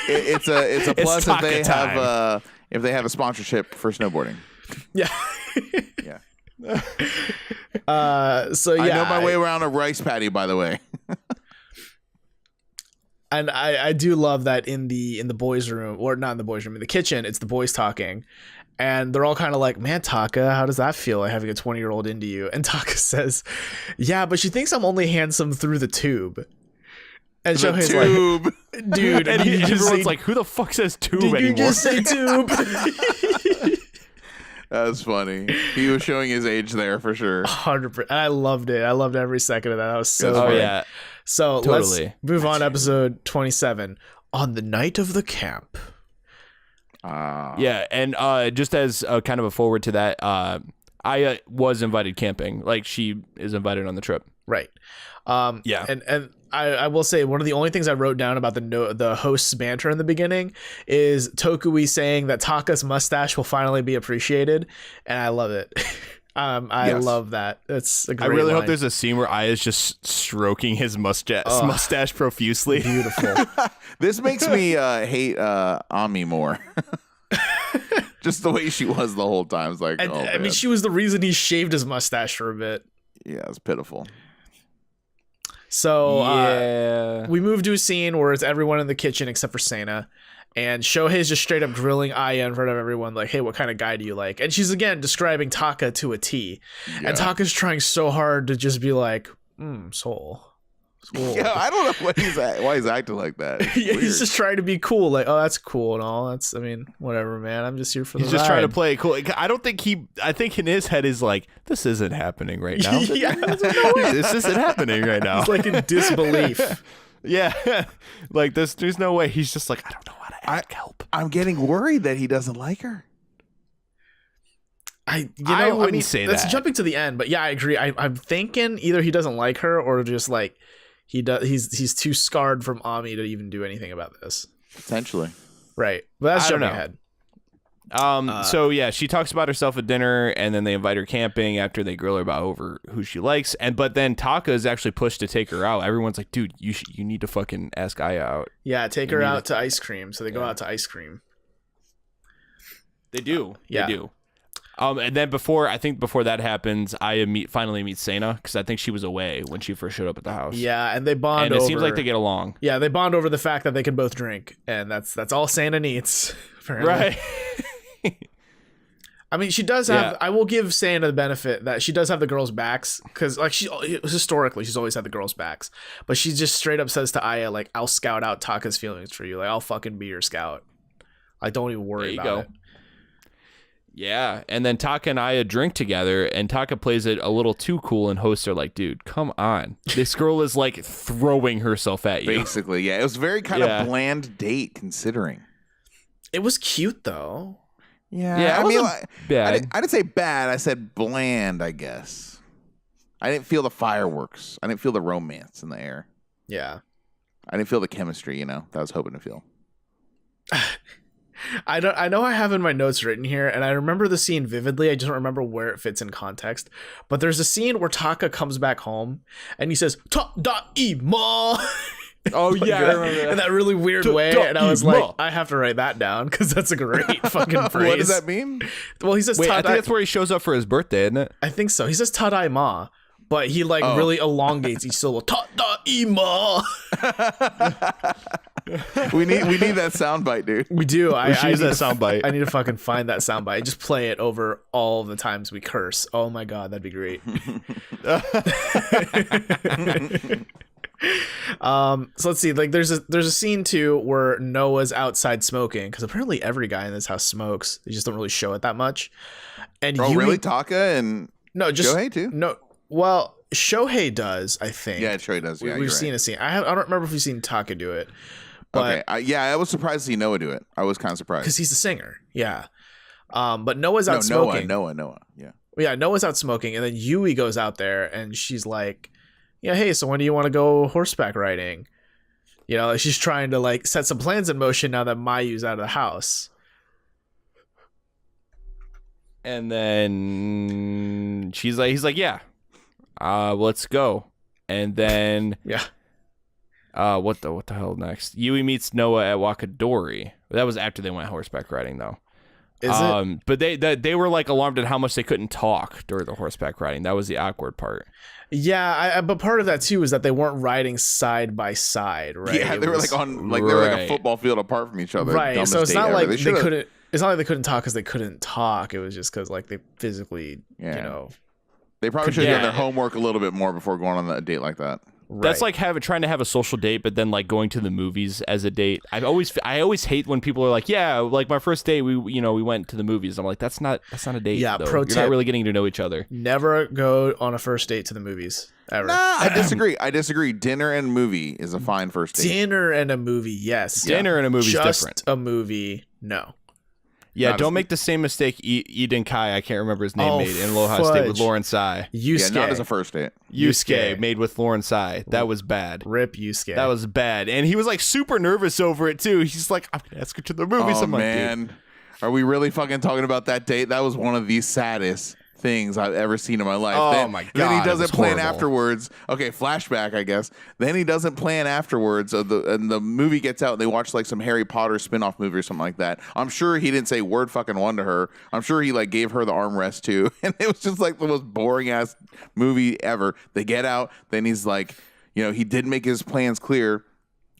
It's a plus if they Taka have if they have a sponsorship for snowboarding. Yeah. Yeah. So yeah, I know my way around a rice paddy, by the way. And I do love that in the boys' room, or not in the boys' room, in the kitchen, it's the boys talking. And they're all kind of like, "Man, Taka, how does that feel, like having a 20-year-old into you?" And Taka says, "Yeah, but she thinks I'm only handsome through the tube." And The Shohei's tube. like, "Dude," And did you just everyone's say, like, who the fuck says tube "Did anymore? you just say tube?" That's funny. He was showing his age there for sure. 100%. I loved it. I loved every second of that. That was so Oh funny. yeah. So Totally. let's move on to episode 27. On the night of the camp. Yeah, and just as kind of a forward to that, Aya was invited camping. Like she is invited on the trip. Right. Yeah. And I will say one of the only things I wrote down about the host's banter in the beginning is Tokui saying that Taka's mustache will finally be appreciated, and I love it. I love that. That's a great I really hope line. there's a scene where Aya's just stroking his mustache profusely. Beautiful. This makes me hate Ami more. Just the way she was the whole time. It's like, And, oh, I mean, man. she was the reason he shaved his mustache for a bit. Yeah, it's pitiful. So Yeah. we move to a scene where it's everyone in the kitchen except for Seina. And Shohei's just straight up grilling Aya in front of everyone, like, "Hey, what kind of guy do you like?" And she's again describing Taka to a T. Yeah. And Taka's trying so hard to just be like, "Soul." It's cool. Yeah, I don't know why he's acting like that. Yeah, he's just trying to be cool. Like, oh, that's cool and all. I mean, whatever, man. I'm just here for the He's just trying to ride. play it cool. I think in his head is like, this isn't happening right now. Yeah. This isn't happening right now. He's like in disbelief. Yeah. Like there's no way. He's just like, I don't know how to ask help. I'm getting worried that he doesn't like her. I wouldn't say that's that. jumping to the end, but yeah, I agree. I'm thinking either he doesn't like her or just like he's too scarred from Ami to even do anything about this. Potentially. Right. But that's I don't jumping know. ahead. So yeah, she talks about herself at dinner, and then they invite her camping after they grill her about over who she likes. But then Taka is actually pushed to take her out. Everyone's like, dude, you need to fucking ask Aya out. Yeah, take her out to ice cream. So they go out to ice cream. They do. Yeah. They do. And then before that happens, Aya finally meets Seina, because I think she was away when she first showed up at the house. Yeah, and they bond and it seems like they get along. Yeah, they bond over the fact that they can both drink, and that's all Seina needs. Apparently. Right. I mean, she does have. I will give Seina the benefit that she does have the girls' backs, because like historically she's always had the girls' backs, but she just straight up says to Aya like, "I'll scout out Taka's feelings for you. Like, I'll fucking be your scout. Like, don't even worry about it." Yeah, and then Taka and Aya drink together, and Taka plays it a little too cool, and hosts are like, dude, come on. This girl is like throwing herself at you. Basically, yeah. It was very kind of bland date considering. It was cute though. Yeah, I mean, bad. I didn't say bad. I said bland, I guess. I didn't feel the fireworks. I didn't feel the romance in the air. Yeah. I didn't feel the chemistry, that I was hoping to feel. I know I have in my notes written here, and I remember the scene vividly. I just don't remember where it fits in context. But there's a scene where Taka comes back home and he says "Ta-da-i-ma." Oh yeah, I remember that. In that really weird way, and I was like, I have to write that down because that's a great fucking phrase. What does that mean? Well, he says, wait, I think that's where he shows up for his birthday, isn't it? I think so. He says "ta-da-i-ma," but he really elongates each syllable. "Ta-da-i-ma." We need that soundbite, dude. We do. I use need that soundbite. I need to fucking find that soundbite. Just play it over all of the times we curse. Oh my god, that'd be great. So let's see. Like, there's a scene too where Noah's outside smoking, because apparently every guy in this house smokes. They just don't really show it that much. And really, Taka and just Shohei too? No, well, Shohei does, I think. Yeah, Shohei does. Yeah, we've seen a scene. I don't remember if we've seen Taka do it. But, okay. I was surprised to see Noah do it. I was kind of surprised because he's the singer. Yeah. But Noah's out smoking. Noah. Yeah. Yeah, Noah's out smoking, and then Yui goes out there, and she's like, "Yeah, hey, so when do you want to go horseback riding?" She's trying to like set some plans in motion now that Mayu's out of the house. And then he's like, yeah, let's go. And then yeah. What the hell next? Yui meets Noah at Wakadori. That was after they went horseback riding, though. Is it? But they were like alarmed at how much they couldn't talk during the horseback riding. That was the awkward part. Yeah, but part of that too is that they weren't riding side by side, right? Yeah, they were like on they were like a football field apart from each other. Right. So it's not like they couldn't. couldn't. It's not like they couldn't talk because they couldn't talk. It was just because like they physically, They probably should have done their homework a little bit more before going on a date like that. Right. That's like trying to have a social date, but then like going to the movies as a date. I always hate when people are like, yeah, like my first date, we went to the movies. I'm like, that's not a date. Yeah, though. pro You're tip, not really getting to know each other. Never go on a first date to the movies ever. Nah, I disagree. Dinner and movie is a fine first date. Dinner and a movie, yes. Dinner and a movie is different. Just a movie, no. Yeah, don't make the same mistake Eden Kai, I can't remember his name, made in Aloha State with Lauren Tsai. Yusuke. Yeah, not as a first date. Yusuke made with Lauren Tsai. That was bad. Rip Yusuke. That was bad. And he was like super nervous over it too. He's like, I'm gonna ask her to the movies. Oh I'm like, man, dude. Are we really fucking talking about that date? That was one of the saddest things I've ever seen in my life. Oh my god! Then he doesn't plan horrible. afterwards. Okay, flashback, I guess. Then he doesn't plan afterwards. And the movie gets out, and they watch like some Harry Potter spin-off movie or something like that. I'm sure he didn't say word fucking one to her. I'm sure he like gave her the armrest too, and it was just like the most boring ass movie ever. They get out, then he's like, he didn't make his plans clear.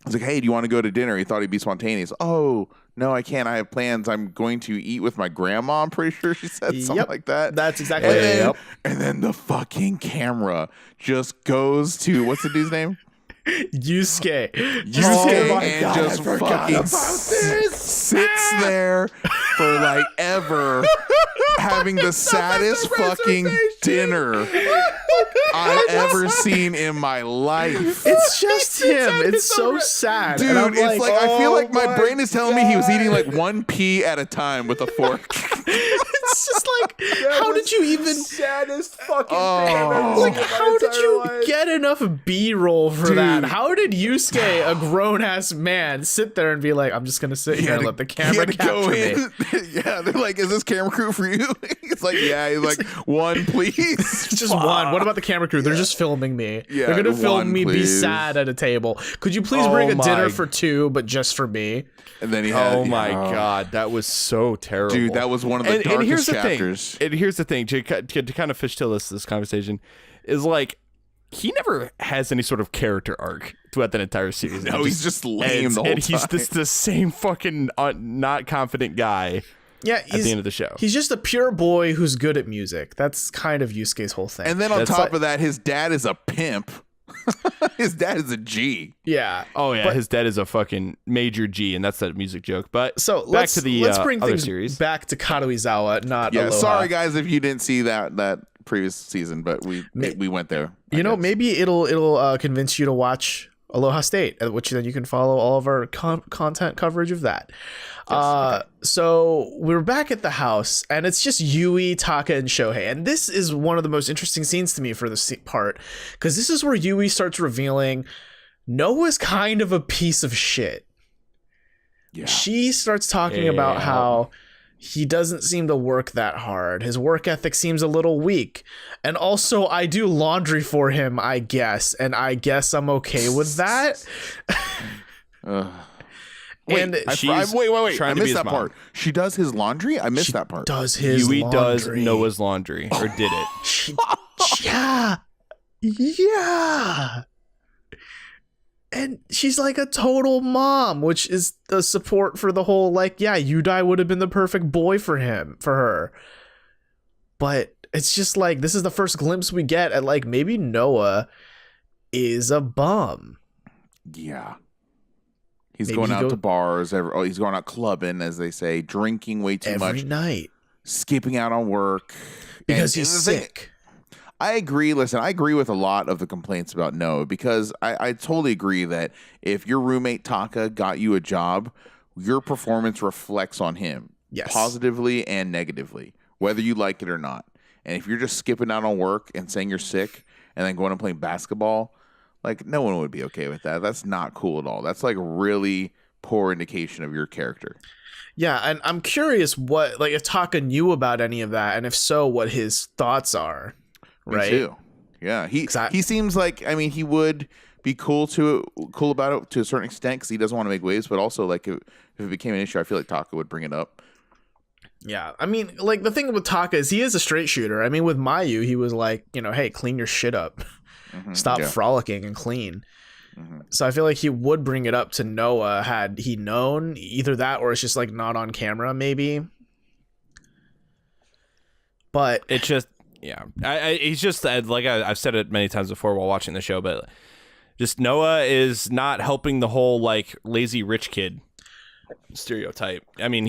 I was like, hey, do you want to go to dinner? He thought he'd be spontaneous. Oh, no, I can't. I have plans. I'm going to eat with my grandma. I'm pretty sure she said something like that. That's exactly it. And then the fucking camera just goes to, what's the dude's name? Yusuke. And just fucking sits there for like ever, having the saddest fucking dinner I've ever seen in my life. It's just him. It's so sad. Dude, and I'm it's like I feel like my brain is telling me he was eating like one pea at a time with a fork. It's just like, how did you even saddest fucking thing like how did you get enough B-roll for that? How did Yusuke, a grown-ass man, sit there and be like, I'm just gonna sit here and let the camera capture me? Yeah, they're like, is this camera crew for you? It's like, yeah. He's like, one, please. Just one. What about the camera crew? They're just filming me. Yeah, they're gonna film one, me be please. sad at a table. Could you please bring a dinner for two, but just for me? And then he had, oh my god, that was so terrible, dude. That was one of the darkest chapters. And here's the thing, to kind of fishtail this conversation, is like he never has any sort of character arc throughout that entire series. No, he's just lame the whole time. And he's just the same fucking not confident guy. Yeah, at the end of the show, he's just a pure boy who's good at music. That's kind of Yusuke's whole thing. And then on top of that, his dad is a pimp. His dad is a G. Yeah. Oh yeah, his dad is a fucking major G, and that's that music joke. But so let's bring things series back to Karuizawa, not yeah. Aloha. Sorry guys if you didn't see that previous season, but we went there. You know, maybe it'll convince you to watch Aloha State, which then you can follow all of our content coverage of that. Okay. So we're back at the house, and it's just Yui, Taka, and Shohei. And this is one of the most interesting scenes to me for this part, because this is where Yui starts revealing Noah's kind of a piece of shit. Yeah. She starts talking about how he doesn't seem to work that hard. His work ethic seems a little weak. And also, I do laundry for him, I guess. And I guess I'm okay with that. Wait, and wait. I missed that part. She does his laundry? I missed that part. Does his Yui laundry. does Noah's laundry, or did it? Yeah. And she's like a total mom, which is the support for the whole, like, yeah, Yudai would have been the perfect boy for her. But it's just like, this is the first glimpse we get at, like, maybe Noah is a bum. Yeah. He's going out to bars. He's going out clubbing, as they say, drinking way too much. Every night. Skipping out on work. Because he's sick. I agree. Listen, I agree with a lot of the complaints about Noah, because I totally agree that if your roommate Taka got you a job, your performance reflects on him. Yes. Positively and negatively, whether you like it or not. And if you're just skipping out on work and saying you're sick and then going and playing basketball, like, no one would be okay with that. That's not cool at all. That's like a really poor indication of your character. Yeah, and I'm curious what, like, if Taka knew about any of that, and if so, what his thoughts are. Right. Me too. Yeah, he seems like, I mean, he would be cool about it to a certain extent, because he doesn't want to make waves, but also, like, if it became an issue, I feel like Taka would bring it up. Yeah, I mean, like, the thing with Taka is he is a straight shooter. I mean, with Mayu, he was like, you know, hey, clean your shit up. Stop frolicking and clean. So I feel like he would bring it up to Noah had he known, either that or it's just like not on camera, maybe. But it's just, yeah, he's just like I've said it many times before while watching the show, but just Noah is not helping the whole like lazy rich kid stereotype. I mean,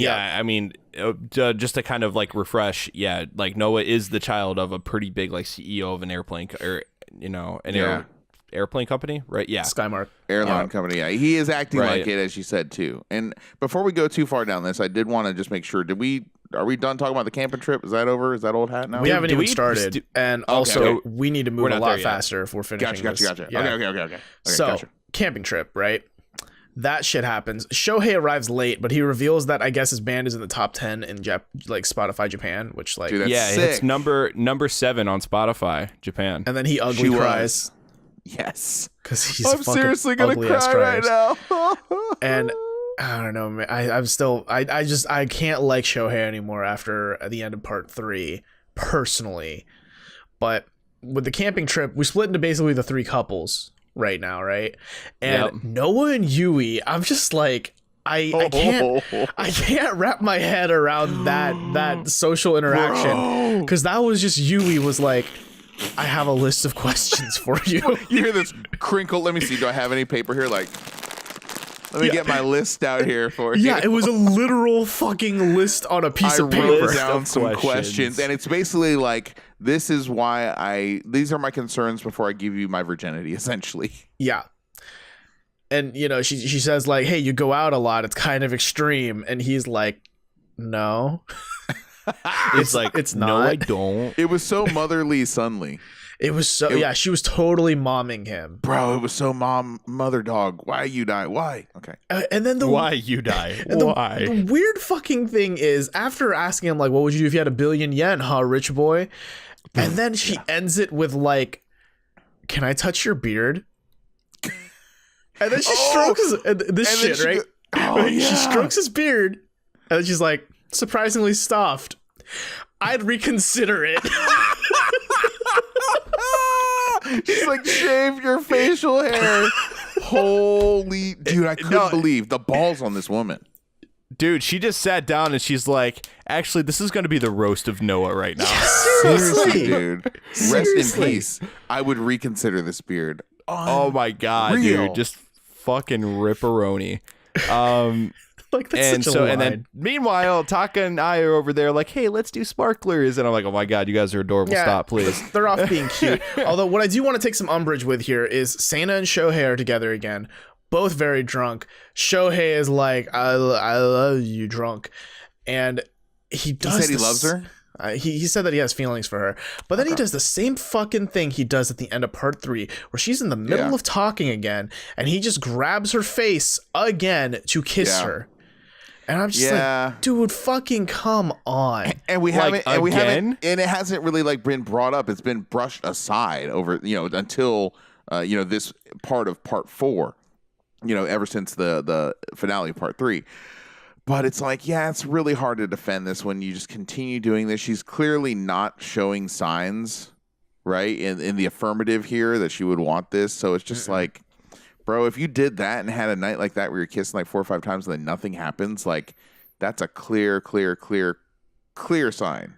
just to kind of like refresh, like Noah is the child of a pretty big like CEO of an airplane or airplane company, right? Yeah, Skymark airline company. Yeah, he is acting like it, as you said too. And before we go too far down this, I did want to just make sure: are we done talking about the camping trip? Is that over? Is that old hat now? We haven't even started, and also we need to move a lot faster if we're finishing. Gotcha. Yeah. Okay. So camping trip, right? That shit happens. Shohei arrives late, but he reveals that I guess his band is in the top 10 in like Spotify Japan, which like dude, that's sick. It's number 7 on Spotify Japan. And then he ugly cries. Yes, because he's I'm seriously gonna cry right now. And I don't know, man. I can't like Shohei anymore after the end of part 3, personally. But with the camping trip, we split into basically the 3 couples right now, right? And Noah and Yui, I'm just like, I can't wrap my head around that social interaction, because that was just Yui was like, I have a list of questions for you. You hear this crinkle? Let me see. Do I have any paper here? Like, let me get my list out here for you. Yeah, it was a literal fucking list on a piece of paper. I wrote down some questions, and it's basically like, this is why these are my concerns before I give you my virginity, essentially. Yeah. And, you know, she says, like, hey, you go out a lot. It's kind of extreme. And he's like, no. It's like, it's not. No, I don't. It was so motherly, sonly. It was so, yeah, she was totally momming him. Bro, it was so mother dog. Why you die? Why? Okay. And then why you die? Why? The weird fucking thing is, after asking him, like, what would you do if you had $1 billion yen, huh, rich boy? And then she ends it with, like, can I touch your beard? And then she strokes this shit, right? She strokes his beard, and then she's like, surprisingly soft. I'd reconsider it. She's like, shave your facial hair. Holy dude, I couldn't believe the balls on this woman. Dude, she just sat down and she's like, actually, this is going to be the roast of Noah right now. Seriously, dude. Rest in peace. I would reconsider this beard. Oh my God, dude. Just fucking ripperoni. Like, that's such a line. And then meanwhile, Taka and I are over there like, hey, let's do sparklers. And I'm like, oh my God, you guys are adorable. Yeah, stop, please. They're off being cute. Although what I do want to take some umbrage with here is Seina and Shohei are together again, both very drunk. Shohei is like, I love you, drunk. And he does. He said he loves her? He said that he has feelings for her, but then he does the same fucking thing he does at the end of part 3, where she's in the middle of talking again, and he just grabs her face again to kiss her. And I'm just like, dude, fucking come on. And we haven't, and it hasn't really like been brought up. It's been brushed aside over, until this part of part 4, ever since the finale of part 3. But it's like, it's really hard to defend this when you just continue doing this. She's clearly not showing signs, right, in the affirmative here that she would want this. So it's just like, bro, if you did that and had a night like that where you're kissing like 4 or 5 times and then nothing happens, like, that's a clear sign.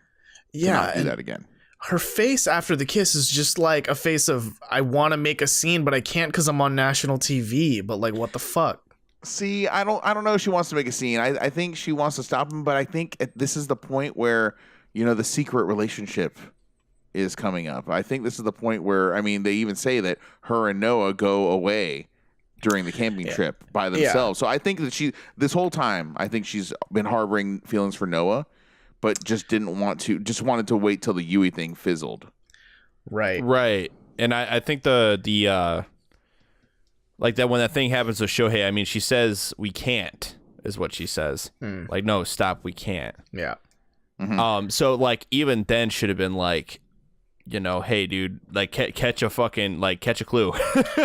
Yeah, to not do that again. Her face after the kiss is just like a face of, I want to make a scene, but I can't because I'm on national TV. But like, what the fuck? See, I don't know if she wants to make a scene. I think she wants to stop him, but I think this is the point where, the secret relationship is coming up. I think this is the point where, I mean, they even say that her and Noah go away during the camping trip by themselves. So I think that this whole time, I think she's been harboring feelings for Noah, but just wanted to wait till the Yui thing fizzled. Right. And I think the like that when that thing happens to Shohei, I mean, she says, we can't, is what she says. Like, no, stop, we can't. Yeah. Mm-hmm. So, like, even then should have been like, hey, dude, like, catch a clue.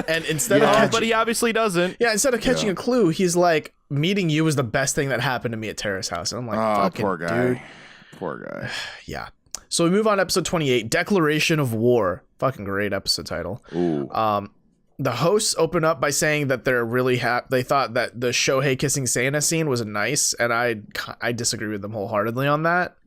And instead of but he obviously doesn't. Yeah, instead of catching a clue, he's like, meeting you was the best thing that happened to me at Terrace House. And I'm like, fucking poor guy. Dude. Poor guy. Yeah. So we move on to episode 28, Declaration of War. Fucking great episode title. Ooh. The hosts open up by saying that they're really they thought that the Shohei kissing Seina scene was nice, and I disagree with them wholeheartedly on that.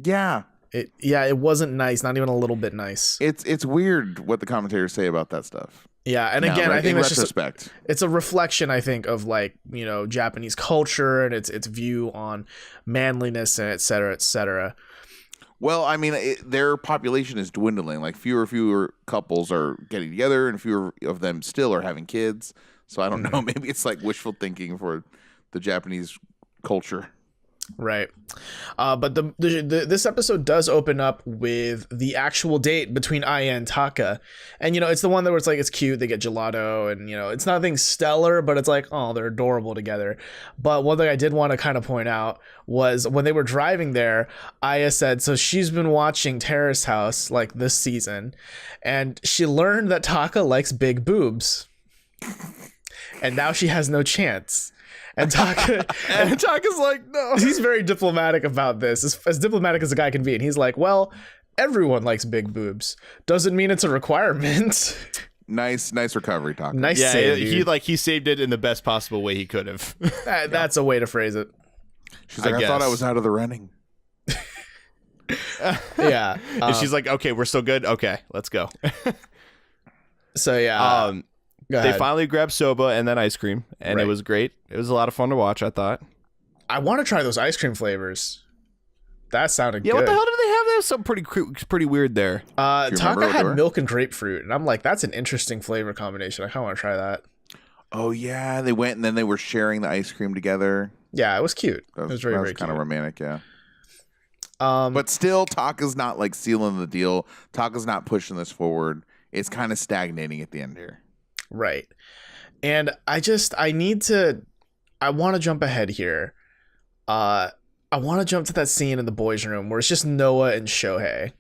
Yeah. It wasn't nice, not even a little bit nice. It's weird what the commentators say about that stuff. Yeah, and again, I think in that's retrospect, just it's a reflection, I think, of like, Japanese culture and its view on manliness and et cetera, et cetera. Well, I mean, their population is dwindling. Like, fewer couples are getting together, and fewer of them still are having kids. So I don't know. Maybe it's like wishful thinking for the Japanese culture. Right. But this episode does open up with the actual date between Aya and Taka. And, it's the one where it's like, it's cute. They get gelato and, it's nothing stellar, but it's like, oh, they're adorable together. But one thing I did want to kind of point out was when they were driving there, Aya said, so she's been watching Terrace House like this season, and she learned that Taka likes big boobs. And now she has no chance. And Taka's like, no. He's very diplomatic about this, as diplomatic as a guy can be. And he's like, well, everyone likes big boobs. Doesn't mean it's a requirement. Nice recovery, Taka. Nice save, he saved it in the best possible way he could have. That's a way to phrase it. She's like, I thought I was out of the running. Yeah. And she's like, okay, we're still good. Okay, let's go. So yeah. Go They ahead. finally grabbed soba and then ice cream, and it Right. was great. It was a lot of fun to watch, I thought. I want to try those ice cream flavors. That sounded Yeah, good. what the hell did they have? There was something pretty weird there. Do you remember Taka what they had were? milk and grapefruit, and I'm like, that's an interesting flavor combination. I kind of want to try that. Oh yeah, they went and then they were sharing the ice cream together. Yeah, it was cute. That It was very, that very kind cute. of romantic, yeah. But But still, Taka's not like sealing the deal. Taka's not pushing this forward. It's kind of stagnating at the end here. right. And I want to jump ahead here. I want to jump to that scene in the boys' room where it's just Noah and Shohei.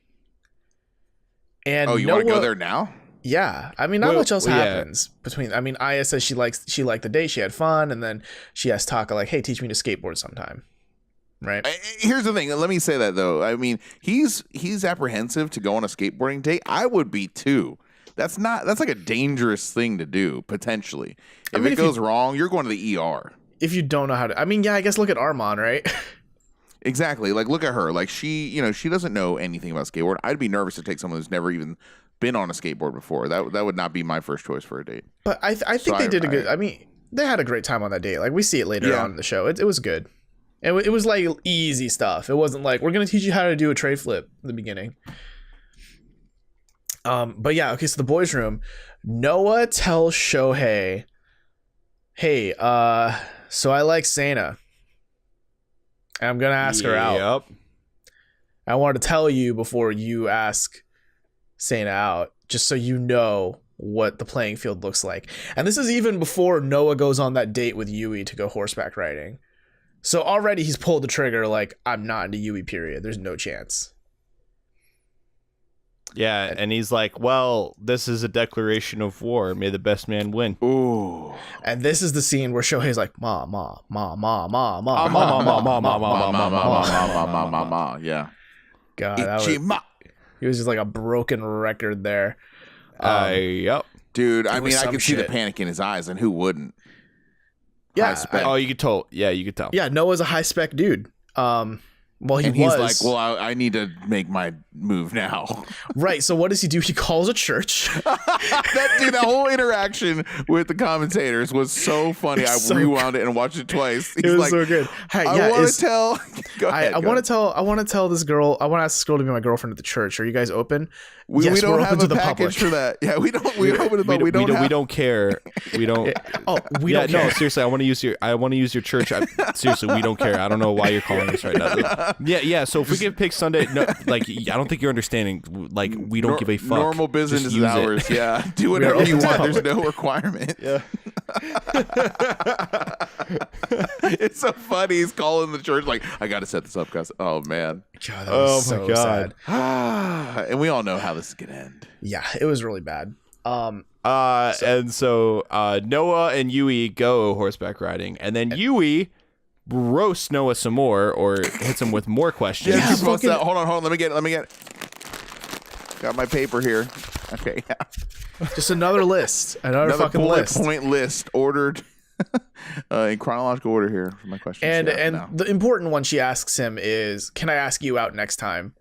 And Oh, you want to go there now? Yeah, I mean, not Well, much else yeah. happens between. I mean, Aya says she liked the date, she had fun, and then she asked Taka like, "Hey, teach me to skateboard sometime." Right? Here's the thing. Let me say that though. I mean, he's apprehensive to go on a skateboarding date. I would be too. That's like a dangerous thing to do potentially. If mean, it if goes wrong, you're going to the ER. If you don't know how to, I mean, yeah, I guess look at Armand, right? Exactly. Like, look at her. Like, she doesn't know anything about skateboard. I'd be nervous to take someone who's never even been on a skateboard before. That would not be my first choice for a date. But I think So they did a good. I mean, they had a great time on that date. Like we see it later Yeah. on in the show. It was good. It was like easy stuff. It wasn't like we're gonna teach you how to do a tray flip in the beginning. But yeah, okay. So the boys' room, Noah tells Shohei, "Hey, so I like Seina. And I'm gonna ask her out. Yep. I wanted to tell you before you ask Seina out, just so you know what the playing field looks like." And this is even before Noah goes on that date with Yui to go horseback riding. So already he's pulled the trigger like, I'm not into Yui, period. There's no chance. Yeah, and he's like, well, this is a declaration of war. May the best man win. Ooh. And this is the scene where Shohei's like, ma, ma, ma, ma, ma, ma, Ma, ma, ma, ma, ma, ma, ma, ma, ma, Ma. Yeah. God, that was, Ichima. he was just like a broken record there. Yep. Dude, I was mean, I some could see the shit. panic in his eyes, and who wouldn't? Yeah, High spec. Oh, you could tell. Yeah, you could tell. Yeah, Noah's a high spec dude. Well, he And he's was like, well, I need to make my move now. right. So what does he do? He calls a church. That whole interaction with the commentators was so funny. It's I so rewound it and watched it twice. He's It was like, so good. Hey, I yeah, want is- to tell. Go ahead, I go want to tell this girl. I want to ask this girl to be my girlfriend at the church. Are you guys open? We Yes, don't we're have open a to the package public. for that. Yeah, we don't. We open it, but we don't. We don't care. We don't. Oh, we yeah, don't care. no, seriously, I want to use your church. Seriously, we don't care. I don't know why you're calling us right now. Yeah. So if we can pick Sunday, no, like I don't think you're understanding. Like we don't give a fuck. Normal business Just use it. hours. Yeah, do whatever you open to want. There's no requirement. Yeah. It's so funny. He's calling the church like, I got to set this up, guys. Oh man. God, that was Oh my so God. sad. And we all know how this is gonna end. Yeah, it was really bad. And so Noah and Yui go horseback riding, and then Yui roasts Noah some more, or hits him with more questions. Yeah, fucking- hold on. Let me get it. Got my paper here. Okay, yeah. Just another list. Another fucking bullet list. point list ordered in chronological order here for my questions. And Yeah, and no. the important one she asks him is, "Can I ask you out next time?"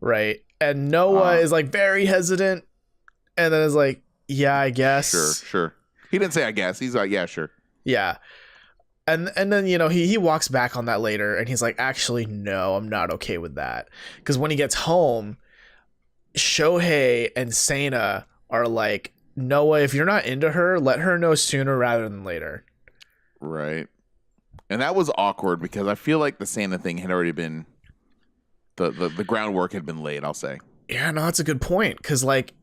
Right? And Noah is like very hesitant, and then is like, "Yeah, I guess." Sure. He didn't say I guess. He's like, yeah, sure. Yeah. And then he walks back on that later, and he's like, "Actually, no, I'm not okay with that." Because when he gets home, Shohei and Seina are like, "Noah, if you're not into her, let her know sooner rather than later." Right. And that was awkward because I feel like the Santa thing had already been the groundwork had been laid, I'll say. Yeah, no, that's a good point. Because like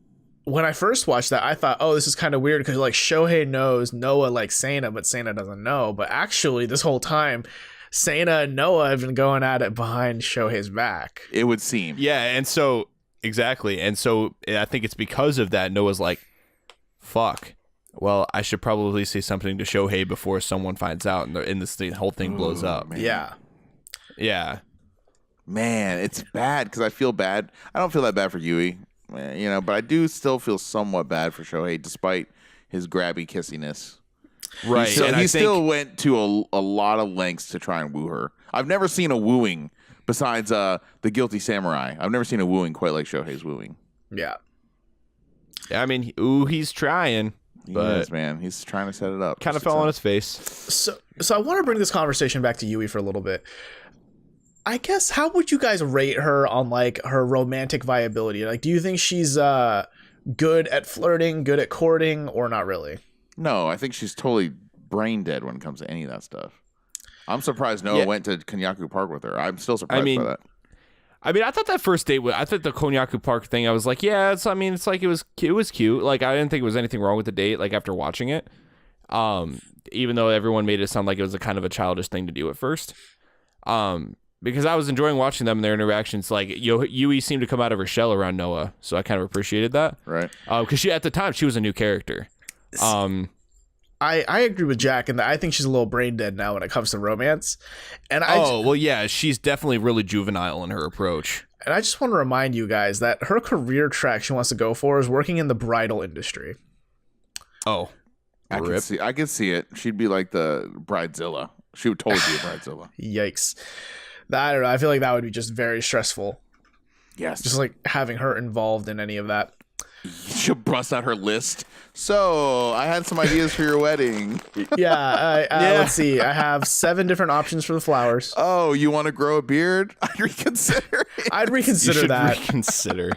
when I first watched that, I thought, oh, this is kind of weird because like Shohei knows Noah likes Seina, but Seina doesn't know. But actually, this whole time, Seina and Noah have been going at it behind Shohei's back. It would seem. Yeah, and so exactly, and so I think it's because of that Noah's like, "Fuck. Well, I should probably say something to Shohei before someone finds out, and the whole thing blows up." Man. Yeah. Yeah. Man, it's bad because I feel bad. I don't feel that bad for Yui, but I do still feel somewhat bad for Shohei despite his grabby kissiness. Right. So and he I still think, went to a lot of lengths to try and woo her. I've never seen a wooing besides the Guilty Samurai. I've never seen a wooing quite like Shohei's wooing. Yeah. I mean, he's trying, but He is, man. He's trying to set it up. kind of fell on his face. So I want to bring this conversation back to Yui for a little bit. I guess, how would you guys rate her on like her romantic viability? Like, do you think she's good at flirting, good at courting, or not really? No, I think she's totally brain dead when it comes to any of that stuff. I'm surprised Noah went to Konyaku Park with her. I'm still surprised by that. I mean, I thought that first date, I thought the Konyaku Park thing, I was like, yeah, it's like it was cute. Like, I didn't think there was anything wrong with the date, like, after watching it. Even though everyone made it sound like it was a kind of a childish thing to do at first. Because I was enjoying watching them and their interactions. Like, Yui seemed to come out of her shell around Noah, so I kind of appreciated that. Right. Because at the time, she was a new character. I agree with Jack in that I think she's a little brain dead now when it comes to romance. And well, yeah, she's definitely really juvenile in her approach. And I just want to remind you guys that her career track she wants to go for is working in the bridal industry. Oh, I can see it. She'd be like the Bridezilla. She would totally be a Bridezilla. Yikes. I don't know. I feel like that would be just very stressful. Yes. Just like having her involved in any of that. She'll bust out her list. So, I had some ideas for your wedding. Yeah, let's see. I have 7 different options for the flowers. Oh, you want to grow a beard? I'd reconsider it. I'd reconsider that. Reconsider.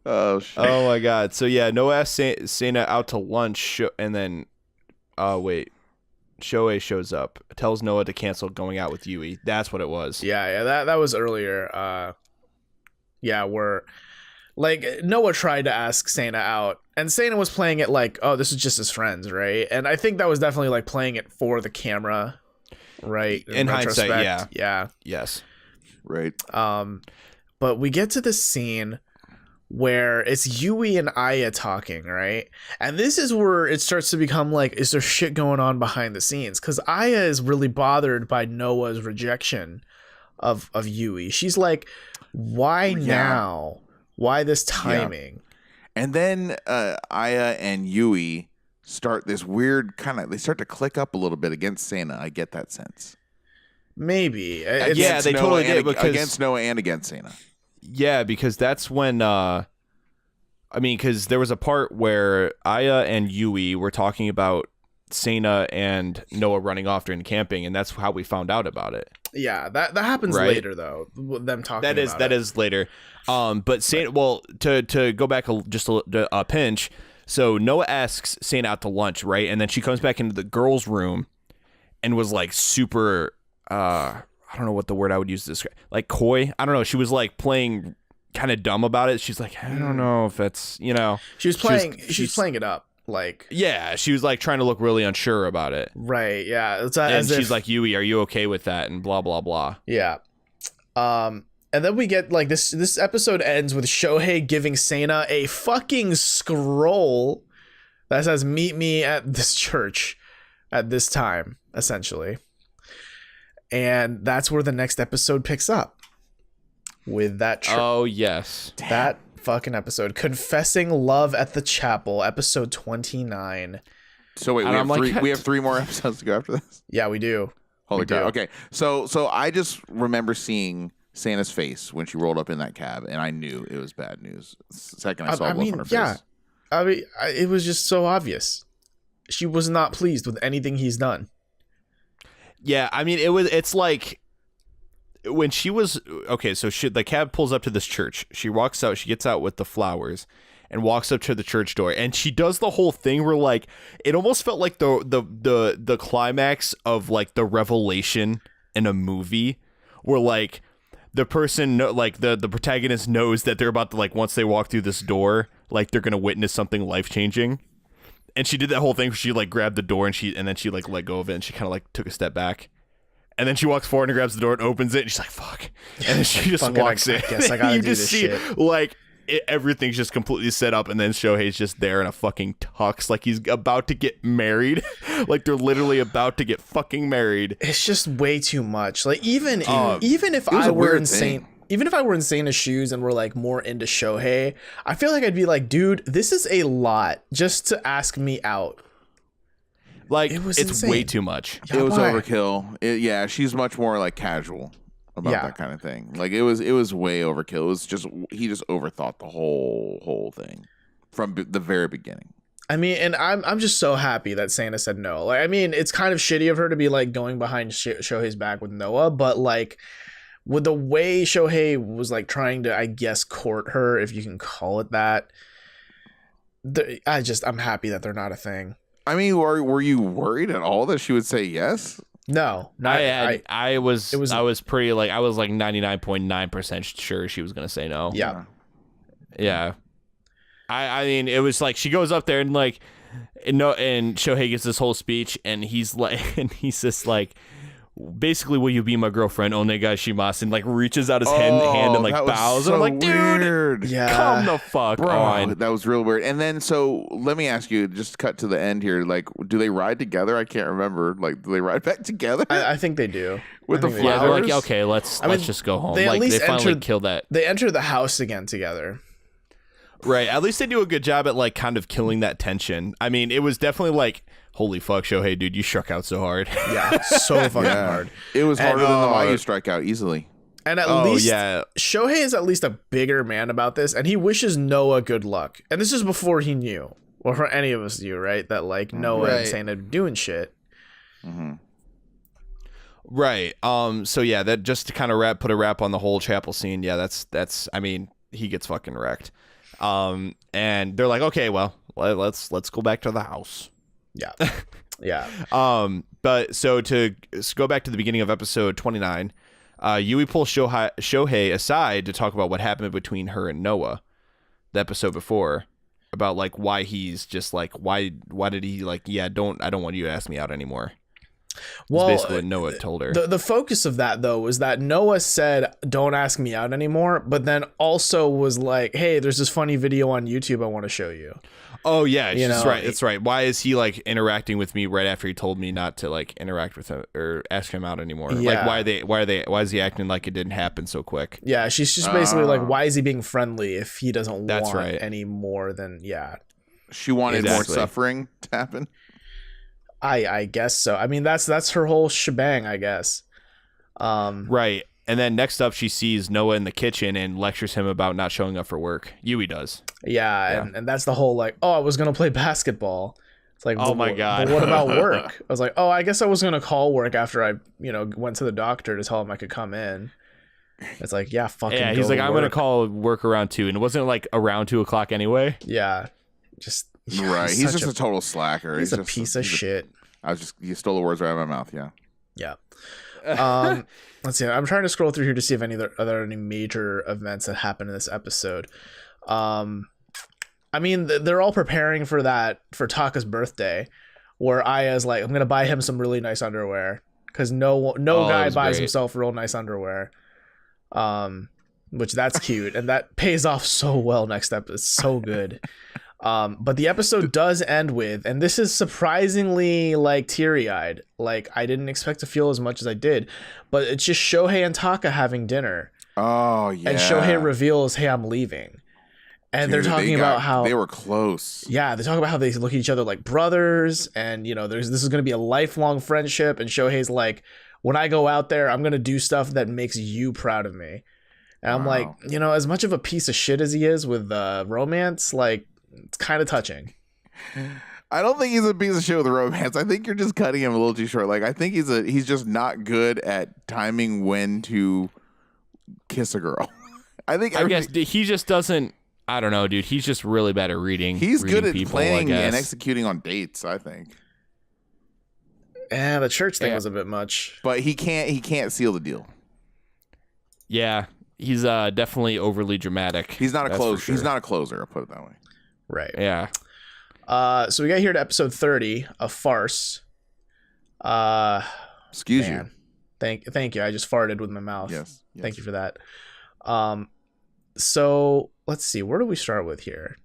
Oh, shit. Oh, my God. So, yeah, Noah asked Seina out to lunch, and then, Shohei shows up, tells Noah to cancel going out with Yui. That's what it was. Yeah, that was earlier. Where like Noah tried to ask Seina out, and Seina was playing it like, oh, this is just his friends, right? And I think that was definitely like playing it for the camera, right? In hindsight, yeah. Yes. Right. But we get to this scene where it's Yui and Aya talking, right? And this is where it starts to become like, is there shit going on behind the scenes? Because Aya is really bothered by Noah's rejection of Yui. She's like, why now? Why this timing? Yeah. And then Aya and Yui start this weird they start to click up a little bit against Seina. I get that sense. Maybe. Against they Noah totally did. Against Noah and against Seina. Yeah, because that's when, because there was a part where Aya and Yui were talking about Seina and Noah running off during camping, and that's how we found out about it. Yeah, that happens later, though. Them talking about it. That is later. But Seina, well, to go back just a pinch, so Noah asks Seina out to lunch, right? And then she comes back into the girls' room and was like super, I don't know what the word I would use to describe, like coy. I don't know. She was like playing kind of dumb about it. She's like, I don't know if that's, She's playing it up. Like, yeah, she was like trying to look really unsure about it. Right. Yeah. And she's like, Yui, are you okay with that? And blah, blah, blah. Yeah. And then we get like this episode ends with Shohei giving Seina a fucking scroll that says, meet me at this church at this time, essentially. And that's where the next episode picks up with that church. Oh, yes. That fucking episode. Confessing Love at the Chapel, episode 29. So wait, we have 3 more episodes to go after this? Yeah, we do. Holy crap. Okay. So I just remember seeing Seina's face when she rolled up in that cab, and I knew it was bad news. The second I saw a look on her face. Yeah. I mean, it was just so obvious. She was not pleased with anything he's done. Yeah, I mean, it's like when she was okay. So the cab pulls up to this church. She walks out. She gets out with the flowers and walks up to the church door. And she does the whole thing where like it almost felt like the climax of like the revelation in a movie, where like the person like the protagonist knows that they're about to like once they walk through this door, like they're gonna witness something life changing. And she did that whole thing where she like grabbed the door and then she like let go of it and she kind of like took a step back. And then she walks forward and grabs the door and opens it and she's like, fuck. And then she just walks in. I guess I gotta you do just this see shit. like everything's just completely set up, and then Shohei's just there in a fucking tux like he's about to get married. Like they're literally about to get fucking married. It's just way too much. Like even if I were insane. Even if I were in Seina's shoes and were like more into Shohei, I feel like I'd be like, dude, this is a lot just to ask me out. Like, It was it's way insane. too much. Yeah, It was why? overkill. Yeah, she's much more like casual about Yeah. that kind of thing. Like it was way overkill. It was just he just overthought the whole thing from the very beginning. I mean, and I'm just so happy that Seina said no. Like, I mean, it's kind of shitty of her to be like going behind Shohei's back with Noah, but like with the way Shohei was like trying to, I guess, court her, if you can call it that. I'm happy that they're not a thing. I mean, were you worried at all that she would say yes? No, I was pretty like, I was like 99.9% sure she was gonna say no. Yeah. Yeah. I mean, it was like she goes up there and like, and Shohei gets this whole speech, and he's like, and he's just like, basically, will you be my girlfriend? Onega shimasu, and like reaches out his hand and like bows, and I'm like, dude, Yeah. come the fuck on. That was real weird. And then, so let me ask you, just cut to the end here. Like, do they ride together? I can't remember. Like, do they ride back together? I think they do. With the I think they do. Yeah, they're like, flowers? okay, let's just go home. they at Like, least they finally entered- kill that. They enter the house again together. Right. At least they do a good job at like kind of killing that tension. I mean, it was definitely like, holy fuck, Shohei, dude, you struck out so hard. Yeah, so fucking hard. It was harder than the And- Mayu strikeout easily. And at least yeah. Shohei is at least a bigger man about this, and he wishes Noah good luck. And this is before he knew, or for any of us knew, right? That like Noah and Right. Seina doing shit. Mm-hmm. Right. So yeah, that just to kind of put a wrap on the whole chapel scene. Yeah, that's. I mean, he gets fucking wrecked. And they're like, okay, well, let's go back to the house. Yeah, yeah. But so to go back to the beginning of episode 29, Yui pulls Shohei aside to talk about what happened between her and Noah, the episode before, about like why he's just like why did he like I don't want you to ask me out anymore. Well, basically what Noah told her. The focus of that though was that Noah said, "Don't ask me out anymore," but then also was like, "Hey, there's this funny video on YouTube I want to show you." Oh yeah, that's know, right. That's right. Why is he like interacting with me right after he told me not to like interact with him or ask him out anymore? Yeah. Like why is he acting like it didn't happen so quick? Yeah, she's just basically like, "Why is he being friendly if he doesn't That's want right. any more than yeah?" She wanted more Exactly. suffering to happen. I guess so. I mean, that's her whole shebang, I guess. Right. And then next up, she sees Noah in the kitchen and lectures him about not showing up for work. Yui does. Yeah, and that's the whole like, oh, I was gonna play basketball. It's like, Oh but my what- God. But what about work? I was like, oh, I guess I was gonna call work after I, went to the doctor to tell him I could come in. It's like, yeah, fucking. Yeah, go he's like, to I'm gonna work. call work around 2, and it wasn't like around 2:00 anyway. Yeah, just Right. He's such just a total slacker. he's a just, piece of shit. You stole the words right out of my mouth. Yeah. Yeah. Let's see. I'm trying to scroll through here to see if are there any major events that happened in this episode. I mean, they're all preparing for Taka's birthday, where Aya's like, I'm gonna buy him some really nice underwear because no that guy was buys great. himself real nice underwear. Which that's cute, and that pays off so well next episode. It's so good. But the episode does end with, and this is surprisingly like teary-eyed. Like I didn't expect to feel as much as I did, but it's just Shohei and Taka having dinner, Oh yeah. and Shohei reveals, "Hey, I'm leaving," and they're Dude, talking about how they were close. yeah, they talk about how they look at each other like brothers, and this is going to be a lifelong friendship. And Shohei's like, when I go out there, I'm going to do stuff that makes you proud of me. And I'm like, Wow. as much of a piece of shit as he is with romance, like it's kind of touching. I don't think he's a piece of shit with romance. I think you're just cutting him a little too short. Like I think he's just not good at timing when to kiss a girl. I guess he just doesn't. I don't know, dude. He's just really bad at reading. he's good at people, planning I and guess. executing on dates. I think, The church thing Yeah. was a bit much. but he can't seal the deal. Yeah, he's definitely overly dramatic. He's not a That's for closer. sure. He's not a closer. I'll put it that way. Right. Yeah. So we got here to episode 30, a farce. Excuse Man. Thank you. I just farted with my mouth. you. Yes. Thank you for that. So let's see. Where do we start with here?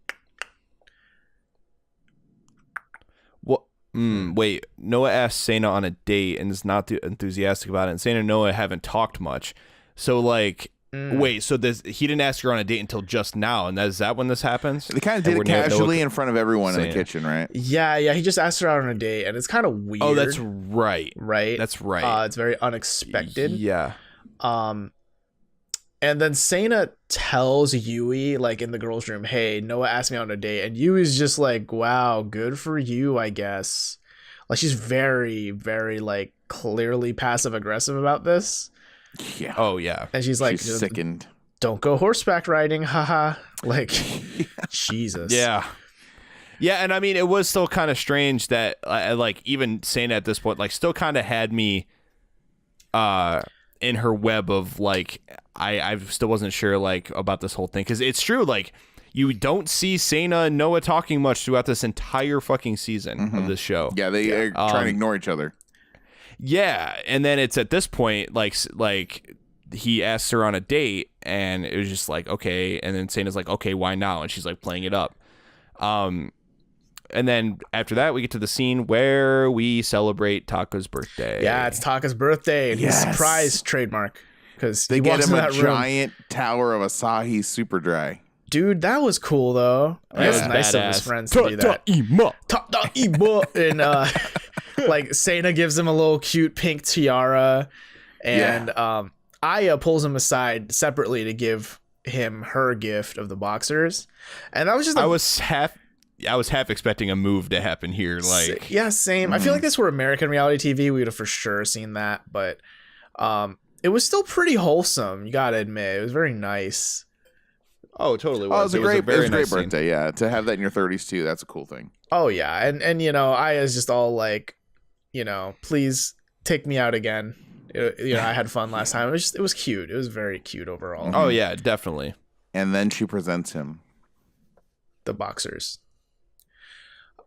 What? Wait. Noah asks Seina on a date and is not too enthusiastic about it. And Seina and Noah haven't talked much. So like, Wait, so he didn't ask her on a date until just now, and is that when this happens? They kind of did it casually in front of everyone in the kitchen, right? Yeah, he just asked her out on a date, and it's kind of weird. Oh, that's right. Right? That's right. It's very unexpected. Yeah. And then Seina tells Yui, like, in the girls' room, hey, Noah asked me out on a date, and Yui's just like, wow, good for you, I guess. Like, she's very, very, like, clearly passive-aggressive about this. Yeah. Oh, yeah. And she's like, she's sickened. Don't go horseback riding, haha. Like, Jesus. Yeah. Yeah, and I mean, it was still kind of strange that, like, even Seina at this point, like, still kind of had me in her web of, like, I still wasn't sure, like, about this whole thing. Because it's true, like, you don't see Seina and Noah talking much throughout this entire fucking season of this show. Yeah, they are trying to ignore each other. Yeah, and then it's at this point, like he asks her on a date, and it was just like, okay, and then Seina's like, okay, why now? And she's like playing it up. And then after that, we get to the scene where we celebrate Taka's birthday. Yeah, it's Taka's birthday, and he's surprised trademark because they get him a giant tower of Asahi Super Dry. Dude, that was cool though. That was nice of his friends to do that. And like Seina gives him a little cute pink tiara, and Aya pulls him aside separately to give him her gift of the boxers, and that was just. I was half expecting a move to happen here. Like, yeah, same. I feel like this were American reality TV. We would have for sure seen that, but it was still pretty wholesome. You gotta admit, it was very nice. Oh, totally. Was. Oh, it was a great nice birthday. Scene. Yeah, to have that in your 30s too, that's a cool thing. Oh yeah, and you know, Aya's just all like, you know, please take me out again. You know, I had fun last time. It was cute. It was very cute overall. Oh yeah, definitely. And then she presents him the boxers.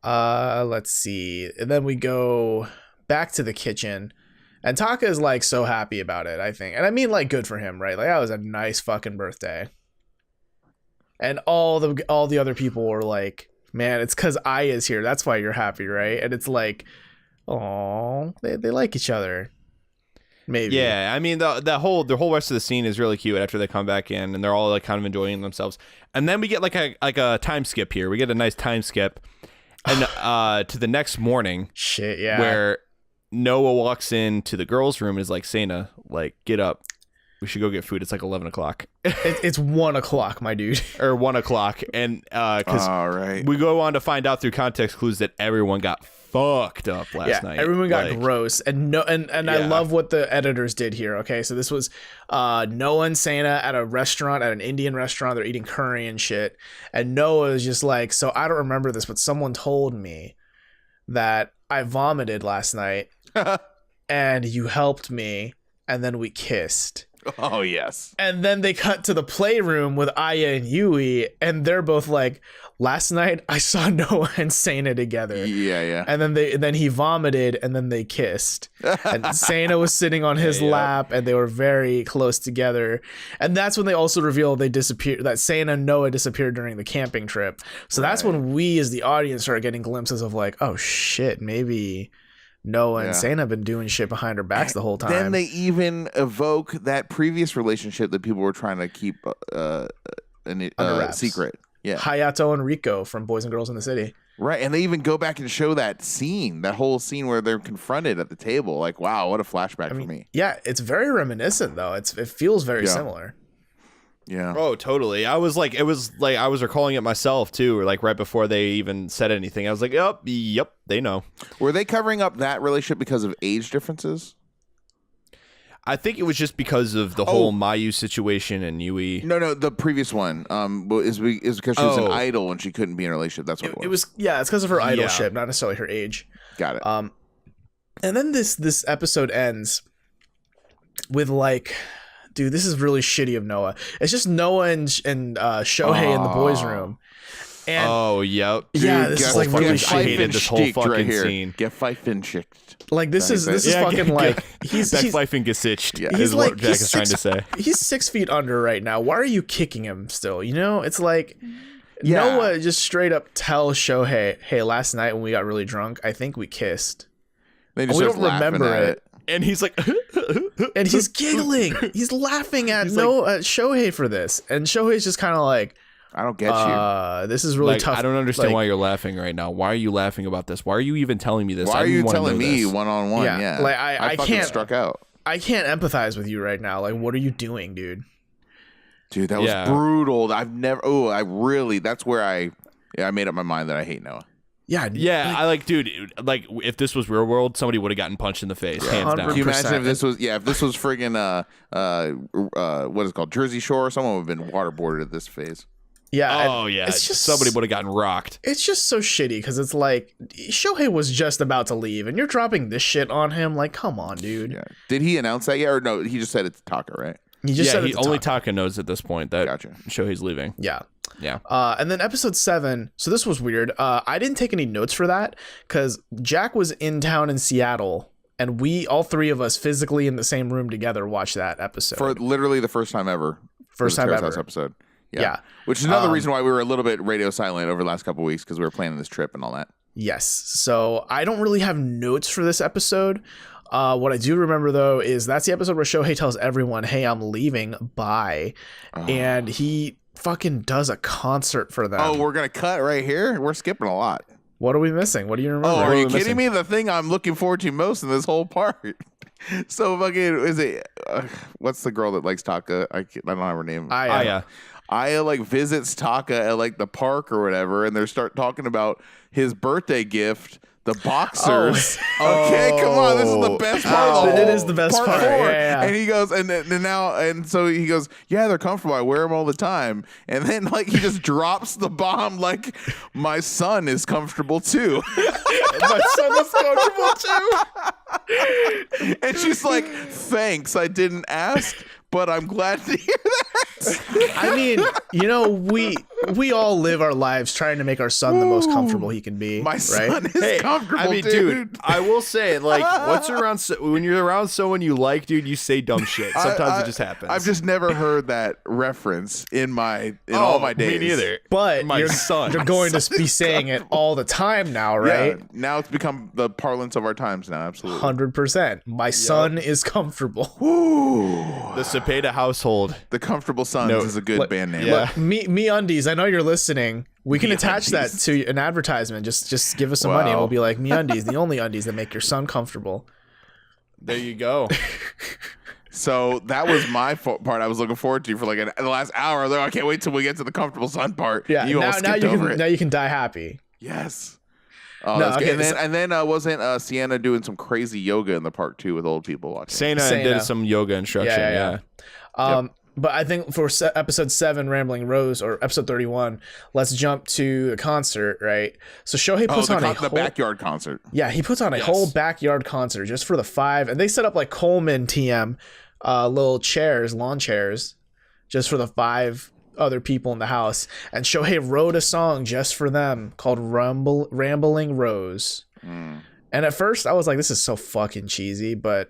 Let's see. And then we go back to the kitchen, and Taka is like so happy about it, I think. And I mean, like, good for him, right? Like, that was a nice fucking birthday. And all the other people were like, man, it's because Aya's here. That's why you're happy, right? And it's like, oh, they like each other. Maybe. Yeah, I mean, the whole rest of the scene is really cute after they come back in, and they're all like kind of enjoying themselves. And then we get like a time skip here. We get a nice time skip, and to the next morning. Shit, yeah. Where Noah walks into the girls' room and is like, Seina, like, get up. We should go get food. It's like 11 o'clock. It's 1 o'clock, my dude. Or 1 o'clock. And because we go on to find out through context clues that everyone got fucked up last night. Everyone got gross. And I love what the editors did here. Okay, so this was Noah and Seina at a restaurant, at an Indian restaurant. They're eating curry and shit. And Noah is just like, so I don't remember this, but someone told me that I vomited last night and you helped me, and then we kissed. Oh, yes. And then they cut to the playroom with Aya and Yui, and they're both like, last night I saw Noah and Seina together. Yeah. And then he vomited, and then they kissed. And Seina was sitting on his lap, and they were very close together. And that's when they also revealed they disappeared, that Seina and Noah disappeared during the camping trip. So that's when we as the audience started getting glimpses of like, oh shit, maybe Noah and Seina have been doing shit behind her backs the whole time. Then they even evoke that previous relationship that people were trying to keep secret. Yeah, Hayato and Riko from Boys and Girls in the City. Right, and they even go back and show that whole scene where they're confronted at the table. Like, wow, what a flashback for me. Yeah, it's very reminiscent though. It feels very similar. Yeah. Oh, totally. I was like, it was like I was recalling it myself too, or like right before they even said anything. I was like, yep, they know. Were they covering up that relationship because of age differences? I think it was just because of the whole Mayu situation and Yui. No, the previous one is because she was an idol and she couldn't be in a relationship. That's what it was. It's because of her idolship, not necessarily her age. Got it. And then this episode ends with like, dude, this is really shitty of Noah. It's just Noah and Shohei in the boys' room. And yep. Yeah, this is like really shitty. I hated this whole fucking scene. Get pfeifen schicked. Like this is fucking like he's pfeifen gesitcht. Yeah. Is what Jack is trying to say. He's 6 feet under right now. Why are you kicking him still? You know, it's like Noah just straight up tells Shohei, hey, last night when we got really drunk, I think we kissed. They just we don't remember it. And he's like, and he's giggling. He's laughing at Shohei for this, and Shohei's just kind of like, I don't get you. This is really tough. I don't understand why you're laughing right now. Why are you laughing about this? Why are you even telling me this? Why are you telling me one-on-one? Yeah. Like I fucking can't struck out. I can't empathize with you right now. Like, what are you doing, dude? Dude, that was brutal. I've never. Oh, I really. That's where I made up my mind that I hate Noah. Yeah. I dude, like if this was real world, somebody would have gotten punched in the face, hands down. Can you imagine if this was friggin' what is it called, Jersey Shore? Someone would have been waterboarded at this phase. Yeah. Oh yeah. It's just somebody would have gotten rocked. It's just so shitty because it's like Shohei was just about to leave, and you're dropping this shit on him. Like, come on, dude. Yeah. Did he announce that yet, or no? He just said it's Taka, right? He just said only Taka knows at this point that Shohei's leaving. Yeah. Yeah. And then episode 7. So this was weird. I didn't take any notes for that because Jack was in town in Seattle, and we all three of us physically in the same room together watched that episode for literally the first time ever. First time ever. Terrace House episode. Yeah. Which is another reason why we were a little bit radio silent over the last couple of weeks because we were planning this trip and all that. Yes. So I don't really have notes for this episode. What I do remember, though, is that's the episode where Shohei tells everyone, hey, I'm leaving. Bye. And he fucking does a concert for them. Oh, we're going to cut right here? We're skipping a lot. What are we missing? What do you remember? Oh, are you kidding me? The thing I'm looking forward to most in this whole part. So fucking, is it, what's the girl that likes Taka? I don't have her name. Aya like visits Taka at like the park or whatever, and they start talking about his birthday gift, the boxers. Okay, come on, this is the best part of the whole. It is the best part. Yeah. And he goes, so he goes, yeah, they're comfortable. I wear them all the time. And then like he just drops the bomb, like my son is comfortable too. My son is comfortable too. And she's like, thanks, I didn't ask, but I'm glad to hear that. I mean, you know, we all live our lives trying to make our son the most comfortable he can be. My son is comfortable, I mean, dude, I will say, like, when you're around someone you like, dude, you say dumb shit. Sometimes it just happens. I've just never heard that reference in all my days. Me neither. But my son. You're going to be saying it all the time now, right? Yeah, now it's become the parlance of our times now, absolutely. 100%. My son is comfortable. The Cepeda household. The Comfortable Sons is a good band name. Yeah. Me Undies, I know you're listening. We can attach that to an advertisement. Just give us some money and we'll be like, Me Undies, the only undies that make your son comfortable. There you go. So that was my part I was looking forward to for like the last hour. Though I can't wait till we get to the Comfortable Son part. Yeah, now you can die happy. Yes. And then wasn't Sienna doing some crazy yoga in the park too with old people watching? Seina did some yoga instruction. Yeah. But I think for episode 7, Rambling Rose, or episode 31, let's jump to the concert, right? So Shohei puts on the backyard concert. Yeah, he puts on a whole backyard concert just for the 5, and they set up like Coleman TM, little chairs, lawn chairs, just for the 5 other people in the house. And Shohei wrote a song just for them called Rambling Rose. And at first I was like, this is so fucking cheesy, but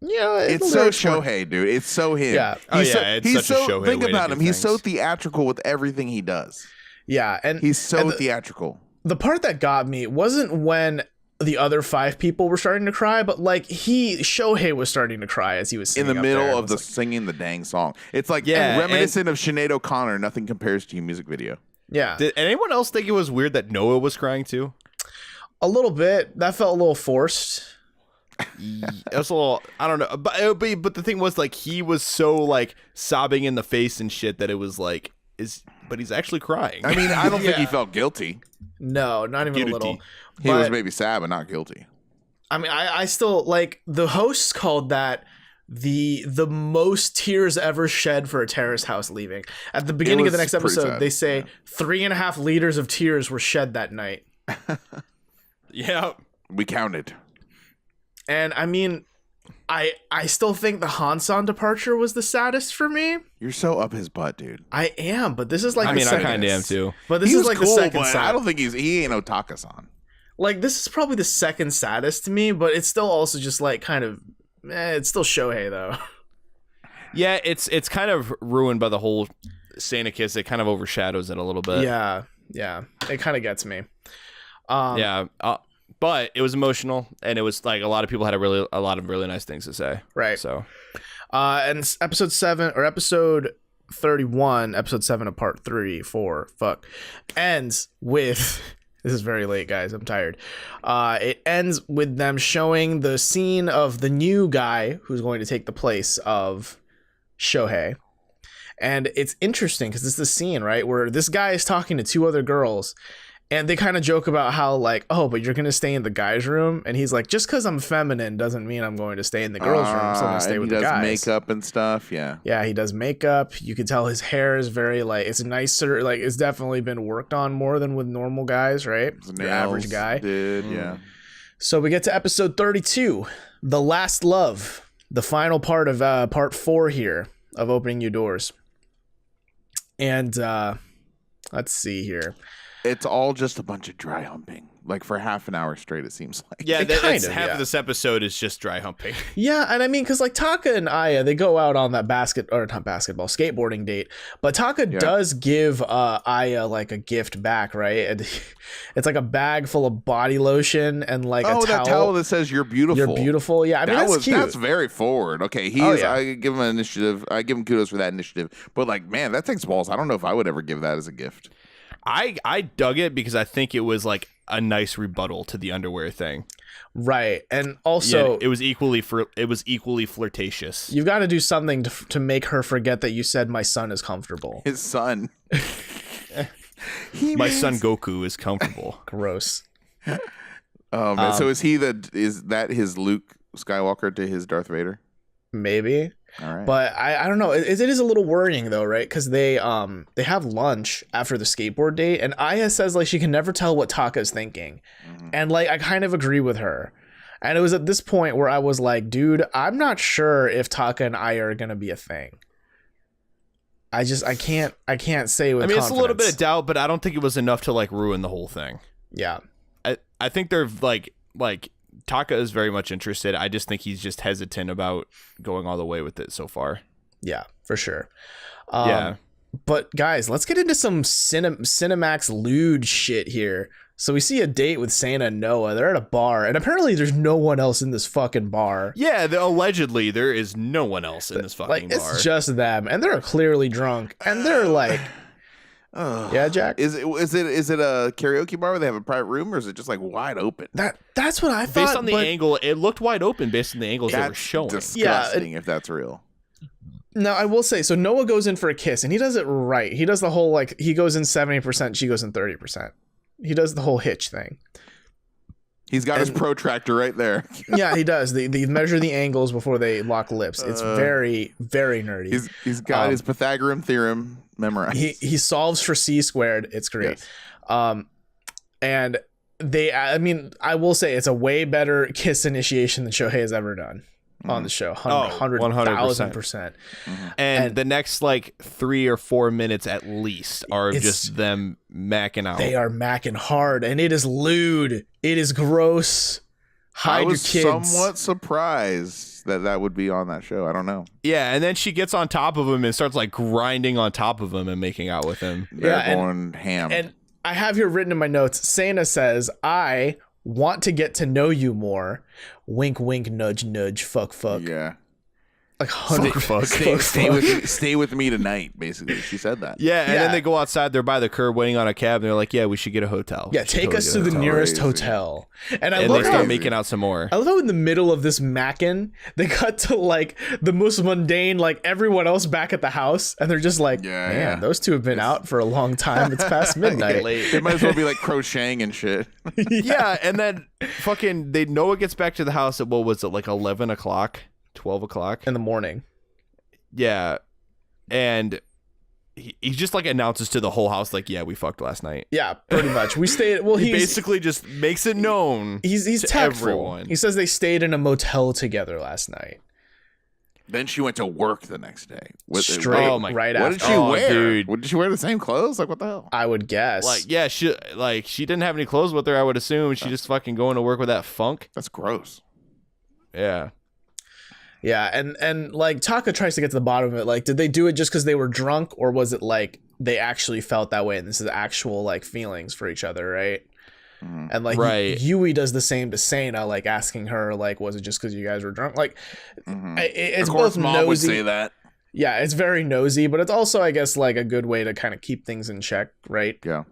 yeah, it's so Shohei, dude. It's so him. Yeah. It's such a Shohei. Think about him. He's things. so theatrical with everying he does. Yeah, and he's so theatrical. The part that got me wasn't when the other 5 people were starting to cry, but like Shohei was starting to cry as he was singing in the middle of the singing the dang song. It's like reminiscent of Sinead O'Connor. Nothing compares to you music video. Yeah. Did anyone else think it was weird that Noah was crying too? A little bit. That felt a little forced. It was a little, I don't know, but the thing was, like, he was so like sobbing in the face and shit that it was like, but he's actually crying. I mean, I don't think he felt guilty. No, not even a little. He was maybe sad, but not guilty. I mean, I still like, the hosts called that the most tears ever shed for a Terrace House leaving. At the beginning of the next episode, they say 3.5 liters of tears were shed that night. Yeah, we counted. And I mean, I still think the Hansan departure was the saddest for me. You're so up his butt, dude. I am, but this is like, I mean, I kind of am too. But this is like cool, the second but I don't think he ain't no Taka-san. Like, this is probably the second saddest to me, but it's still also just like kind of, it's still Shohei though. Yeah, it's kind of ruined by the whole Seina kiss. It kind of overshadows it a little bit. Yeah, it kind of gets me. But it was emotional, and it was like a lot of people had a lot of really nice things to say. Right. So, and episode 31, episode 7 of part 3, 4, ends with. This is very late, guys. I'm tired. It ends with them showing the scene of the new guy who's going to take the place of Shohei. And it's interesting because it's the scene, right, where this guy is talking to 2 other girls, and they kind of joke about how, like, oh, but you're going to stay in the guys' room? And he's like, just because I'm feminine doesn't mean I'm going to stay in the girls' room. I'm still going to stay with the guys. He does makeup and stuff, yeah. Yeah, he does makeup. You can tell his hair is very, like, it's nicer. Like, it's definitely been worked on more than with normal guys, right? Your average guy. Yeah. So we get to episode 32, The Last Love, the final part of part 4 here of Opening New Doors. And let's see here. It's all just a bunch of dry humping. Like for half an hour straight, it seems like. Yeah, that's half of this episode is just dry humping. Yeah, and I mean, because like Taka and Aya, they go out on that skateboarding date. But Taka does give Aya like a gift back, right? And it's like a bag full of body lotion and like a towel. That towel that says "You're beautiful." You're beautiful. Yeah, I mean that's cute. That's very forward. Okay, I give him an initiative. I give him kudos for that initiative. But like, man, that takes balls. I don't know if I would ever give that as a gift. I dug it because I think it was like a nice rebuttal to the underwear thing. Right. And also it was equally flirtatious. You've got to do something to make her forget that you said my son is comfortable. His son. My son Goku is comfortable. Gross. Oh man. So is that his Luke Skywalker to his Darth Vader? Maybe. All right. But I don't know. It is a little worrying though, right? Because they have lunch after the skateboard date, and Aya says like she can never tell what Taka's thinking, and like I kind of agree with her. And it was at this point where I was like, dude, I'm not sure if Taka and Aya are gonna be a thing. I can't say with confidence. It's a little bit of doubt, but I don't think it was enough to like ruin the whole thing. Yeah. I think they're like Taka is very much interested. I just think he's just hesitant about going all the way with it so far. Yeah, for sure. Yeah. But guys, let's get into some Cinemax lewd shit here. So we see a date with Seina and Noah. They're at a bar, and apparently there's no one else in this fucking bar. Yeah, allegedly there is no one else in this fucking bar. It's just them, and they're clearly drunk, and they're like... Yeah, Jack. Is it a karaoke bar where they have a private room, or is it just like wide open? That's what I thought. Based on the angle, it looked wide open. Based on the angles they were showing. Disgusting, if that's real. Now I will say, so Noah goes in for a kiss, and he does it right. He does the whole like he goes in 70%, she goes in 30%. He does the whole hitch thing. He's got his protractor right there. Yeah, he does. They measure the angles before they lock lips. It's very, very nerdy. He's got his Pythagorean theorem memorized. He solves for c². It's great. Yes. And I will say it's a way better kiss initiation than Shohei has ever done on the show. 100,000%. And the next like 3 or 4 minutes at least are just them macking out. They are macking hard, and it is lewd. It is gross. Hide your kids. I was somewhat surprised that would be on that show. I don't know. Yeah, and then she gets on top of him and starts like grinding on top of him and making out with him. They're going ham. And I have here written in my notes, Seina says, I want to get to know you more. Wink, wink, nudge, nudge, fuck. Yeah. Like stay with me tonight, basically. She said that. Yeah, and then they go outside, they're by the curb waiting on a cab, and they're like, yeah, we should get a hotel. Yeah, take us to the nearest hotel. And they start making out some more. I love how in the middle of this mackin', they cut to like the most mundane, like everyone else back at the house, and they're just like, man, those two have been out for a long time. It's past midnight. They might as well be like crocheting and shit. Yeah, and then fucking Noah gets back to the house at, what was it, like 11 o'clock? 12 o'clock in the morning. Yeah. And he just like announces to the whole house like, yeah, we fucked last night. Yeah, pretty much. We stayed. Well, he basically just makes it known. He's to tactful. Everyone. He says they stayed in a motel together last night. Then she went to work the next day. Right after. What did she wear? Dude. Did she wear the same clothes? Like, what the hell? I would guess. Like, yeah, she didn't have any clothes with her, I would assume. She just fucking going to work with that funk. That's gross. Yeah. Yeah, and like Taka tries to get to the bottom of it. Like, did they do it just because they were drunk, or was it like they actually felt that way and this is actual like feelings for each other, right? And like Right. Yui does the same to Seina, like asking her like, was it just because you guys were drunk? Like it's Of course, both mom nosy. would say that. Yeah, it's very nosy, but it's also, I guess, like a good way to kind of keep things in check, right? Yeah.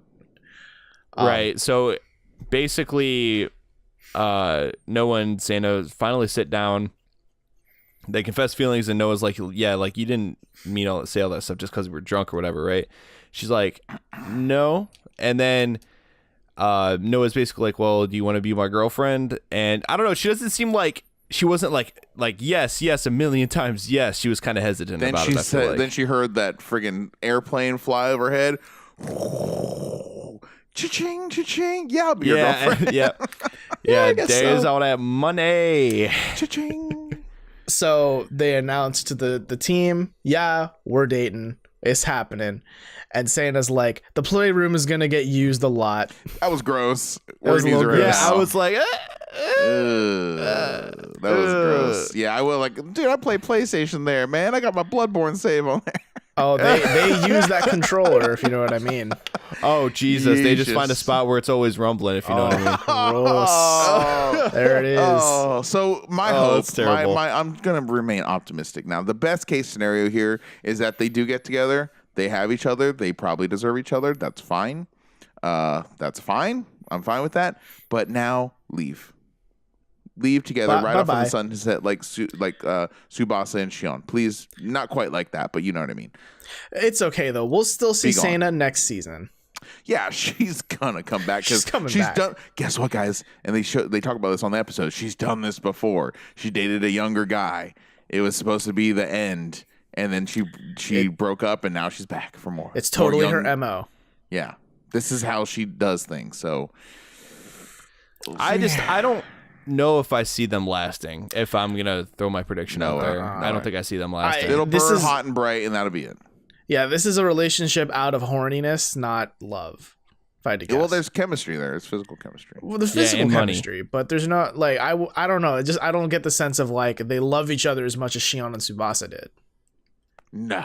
Right. So basically, Noah and Seina finally sit down. They confess feelings, and Noah's like, yeah, like you didn't say all that stuff just because we were drunk or whatever, right? She's like, no. And then Noah's basically like, well, do you want to be my girlfriend? And I don't know. She doesn't seem like, she wasn't like yes, a million times yes. She was kind of hesitant Then about she it. I feel said. like. Then she heard that friggin' airplane fly overhead. Cha-ching, cha-ching. Yeah, I'll be your girlfriend. yeah. I guess There's so. all that money. Cha-ching. So they announced to the team, yeah, we're dating. It's happening. And Seina's like, the playroom is going to get used a lot. That was gross. was a little gross. Yeah, I was like, That was gross. Yeah, I will dude, I play PlayStation there, man. I got my Bloodborne save on there. Oh, they use that controller, if you know what I mean. oh Jesus! They just find a Yeesh. spot where it's always rumbling. If you know what I mean. Gross. There it is. Oh, so my Oh, hope, that's terrible. I'm gonna remain optimistic now. The best case scenario here is that they do get together. They have each other. They probably deserve each other. That's fine. That's fine. I'm fine with that. But now leave together right off of the sunset, like Tsubasa and Shion. Please, not quite like that, but you know what I mean. It's okay, though. We'll still see Be gone. Seina next season. Yeah, she's gonna come back She's because coming she's back. done. Guess what, guys? And they talk about this on the episode. She's done this before. She dated a younger guy. It was supposed to be the end, and then she broke up, and now she's back for more. It's totally More young- her MO. Yeah, this is how she does things. So I don't know if I see them lasting. If I'm gonna throw my prediction No, out there, no. I don't think I see them lasting. it'll This burn is- hot and bright, and that'll be it. Yeah, this is a relationship out of horniness, not love. If I had to guess. Well, there's chemistry there. It's physical chemistry. Well, the physical and money. chemistry, but there's not like I don't know. I don't get the sense of like they love each other as much as Shion and Tsubasa did. No,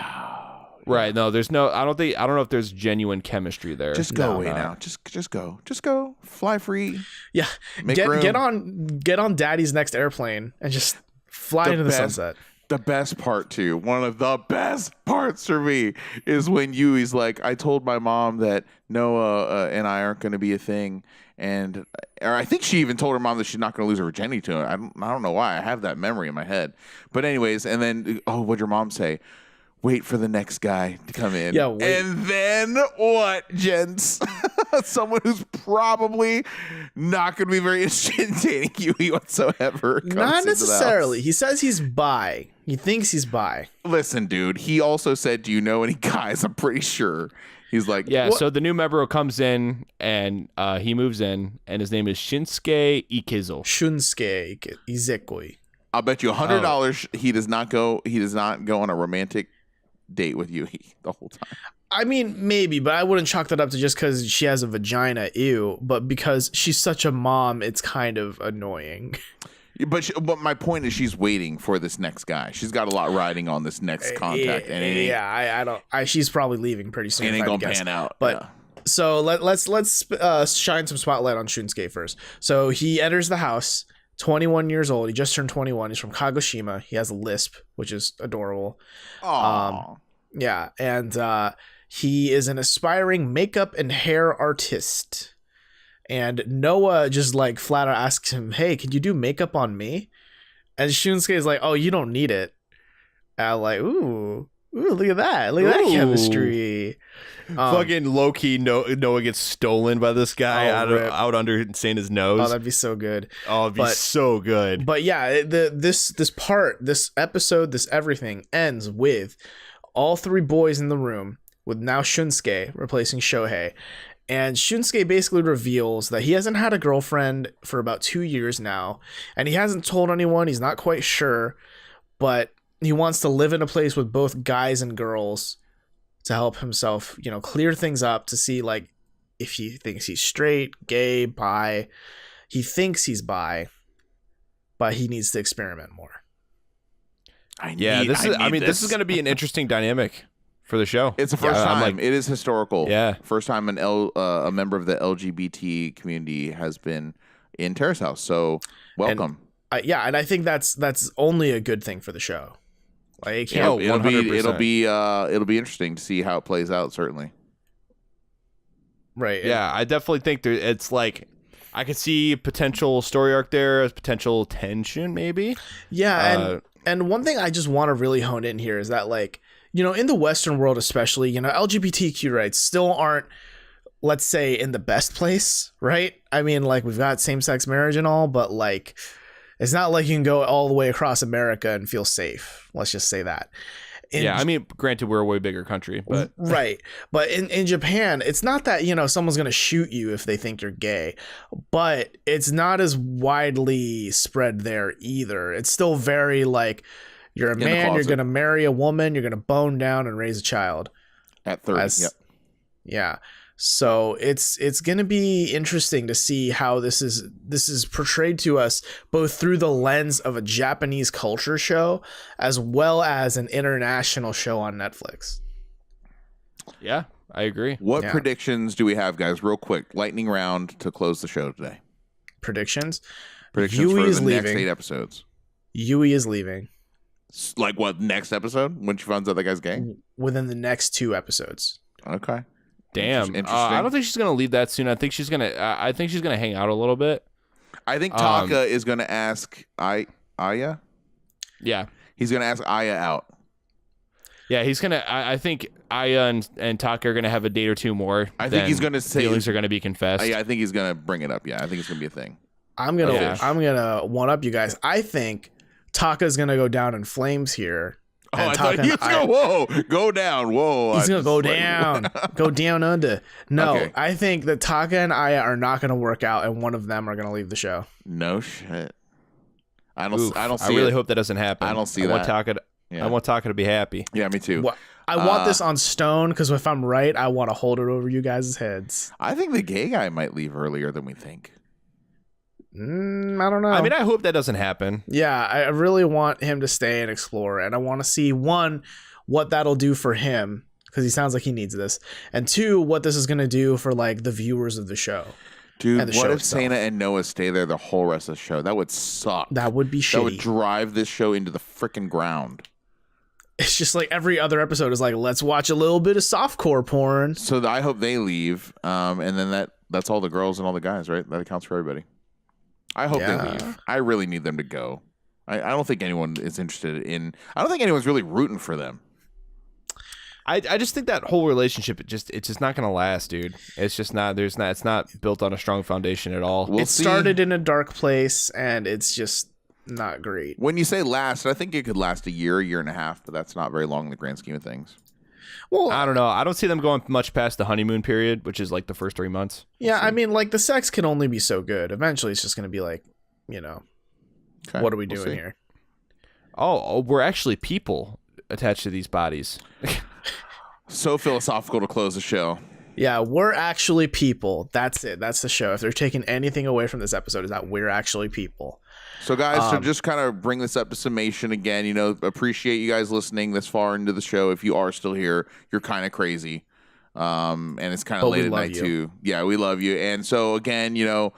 Right? No, there's no. I don't know if there's genuine chemistry there. just go No, away no. now. Just go. Fly free. Yeah, Make get room. get on Daddy's next airplane and just fly into the best- sunset. The best part too, one of the best parts for me is when Yui's like, I told my mom that Noah and I aren't going to be a thing. Or I think she even told her mom that she's not going to lose her virginity to him. I don't know why. I have that memory in my head. But anyways, and then, what'd your mom say? Wait for the next guy to come in. Yeah, wait. And then what, gents? Someone who's probably not going to be very interested in dating Yui whatsoever. comes Not into the house. necessarily. He says he's bi. He thinks he's bi. Listen, dude, he also said, do you know any guys? I'm pretty sure. He's like, Yeah, what? so the new member comes in and he moves in, and his name is Shinsuke Ikizo. Shunsuke Izekoi. I'll bet you $100 he does not go on a romantic date with you the whole time. I mean, maybe, but I wouldn't chalk that up to just because she has a vagina, ew. But because she's such a mom, it's kind of annoying. But my point is, she's waiting for this next guy. She's got a lot riding on this next contact, and it ain't, I don't. She's probably leaving pretty soon. it if ain't I had gonna to guess. pan out. But yeah. so let's shine some spotlight on Shunsuke first. So he enters the house, 21 years old. He just turned 21. He's from Kagoshima. He has a lisp, which is adorable. Aw. Yeah, and he is an aspiring makeup and hair artist. And Noah just like flat out asks him, "Hey, could you do makeup on me?" And Shunsuke is like, "Oh, you don't need it." And I'm like, ooh, look at that. Look at that Ooh. chemistry. Fucking low key, Noah gets stolen by this guy rip. out under Seina's nose. Oh, that'd be so good. Oh, it'd be so good. But yeah, this episode, this everything ends with all three boys in the room with now Shunsuke replacing Shohei. And Shunsuke basically reveals that he hasn't had a girlfriend for about 2 years now. And he hasn't told anyone. He's not quite sure. But he wants to live in a place with both guys and girls to help himself, clear things up, to see like if he thinks he's straight, gay, bi. He thinks he's bi, but he needs to experiment more. This is going to be an interesting dynamic for the show. It's the first I'm time. like, It is historical. Yeah. First time a member of the LGBT community has been in Terrace House. So welcome. And I think that's only a good thing for the show. Like, it can't, it'll be interesting to see how it plays out. Certainly. right. Yeah, I definitely think it's like I could see potential story arc there as potential tension, maybe. Yeah, and one thing I just want to really hone in here is that, like, you know, in the Western world especially, you know, LGBTQ rights still aren't, let's say, in the best place, right? I mean, like, we've got same-sex marriage and all, but, like, it's not like you can go all the way across America and feel safe. Let's just say that. Yeah, I mean, granted, we're a way bigger country, but right. But in Japan, it's not that, you know, someone's going to shoot you if they think you're gay, but it's not as widely spread there either. It's still very like, you're a man, you're going to marry a woman, you're going to bone down and raise a child. At 30, yep. Yeah. So it's going to be interesting to see how this is portrayed to us, both through the lens of a Japanese culture show as well as an international show on Netflix. Yeah, I agree. What predictions do we have, guys? Real quick, lightning round to close the show today. Predictions Yui for is the leaving. Next 8 episodes. Yui is leaving. Like what? Next episode when she finds out that guy's gay? Within the next 2 episodes. Okay. Damn. Interesting. I don't think she's gonna leave that soon. I think she's gonna hang out a little bit. I think Taka is gonna ask Aya. Yeah. He's gonna ask Aya out. Yeah, he's gonna. I think Aya and Taka are gonna have a date or two more. I think he's gonna say feelings are gonna be confessed. Yeah, I think he's gonna bring it up. Yeah, I think it's gonna be a thing. I'm gonna one up you guys. I think Taka's gonna go down in flames here. Oh, I thought he was going, whoa, go down, whoa. He's going to go down, go down under. No, okay. I think that Taka and Aya are not going to work out, and one of them are going to leave the show. No shit. I don't see I really hope that doesn't happen. I don't see that. I want Taka to be happy. Yeah, me too. Well, I want this on stone, because if I'm right, I want to hold it over you guys' heads. I think the gay guy might leave earlier than we think. I don't know. I mean, I hope that doesn't happen. Yeah, I really want him to stay and explore, and I want to see, 1, what that'll do for him, because he sounds like he needs this, and 2, what this is going to do for, like, the viewers of the show. Dude, what if Seina and Noah stay there the whole rest of the show? That would suck. That would be shitty. That would drive this show into the freaking ground. It's just like every other episode is like, let's watch a little bit of softcore porn. So I hope they leave, and then that's all the girls and all the guys, right? That accounts for everybody. I hope they leave. I really need them to go. I don't think anyone is interested in. I don't think anyone's really rooting for them. I just think that whole relationship it's just not gonna last, dude. It's just not. It's not built on a strong foundation at all. It started in a dark place, and it's just not great. When you say last, I think it could last a year and a half, but that's not very long in the grand scheme of things. Well, I don't know. I don't see them going much past the honeymoon period, which is like the first 3 months. Yeah, I mean, like, the sex can only be so good. Eventually, it's just going to be like, you know, what are we doing here? Oh, we're actually people attached to these bodies. So philosophical to close the show. Yeah, we're actually people. That's it. That's the show. If they're taking anything away from this episode, is that we're actually people. So, guys, to just kind of bring this up to summation again, you know, appreciate you guys listening this far into the show. If you are still here, you're kind of crazy. And it's kind of late at night, too. Yeah, we love you. And so, again, you know,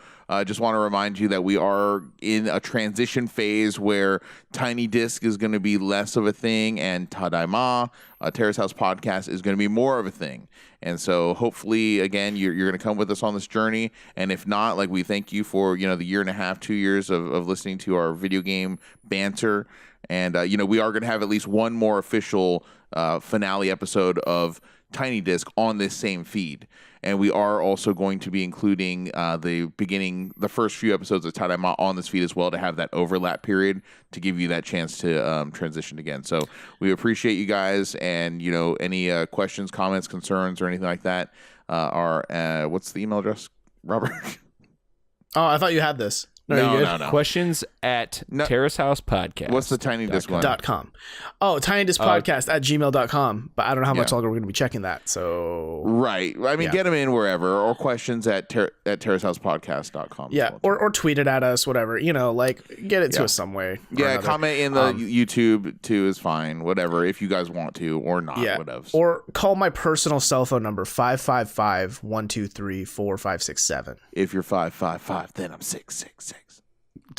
just want to remind you that we are in a transition phase where Tiny Disc is going to be less of a thing, and Tadaima, Terrace House podcast, is going to be more of a thing. And so hopefully, again, you're going to come with us on this journey. And if not, like, we thank you for, you know, the 1.5 2 years of listening to our video game banter. And, you know, we are going to have at least one more official finale episode of Tiny Disc on this same feed. And we are also going to be including the first few episodes of Tadaima on this feed as well, to have that overlap period to give you that chance to transition again. So we appreciate you guys, and, you know, any questions, comments, concerns, or anything like that are what's the email address, Robert? Oh, I thought you had this. No. Questions at Terrace House Podcast. What's the Tiny Disc one? .com. Oh, tinydiscpodcast at gmail.com. But I don't know how much longer we're going to be checking that. So Right. I mean, get them in wherever, or questions at terracehousepodcast.com. Yeah, or tweet it at us, whatever. You know, like, get it to us some way. Yeah, comment in the YouTube too is fine. Whatever, if you guys want to, or not. Yeah. Whatever. Or call my personal cell phone number 555-123-4567. If you're 555, then I'm 666.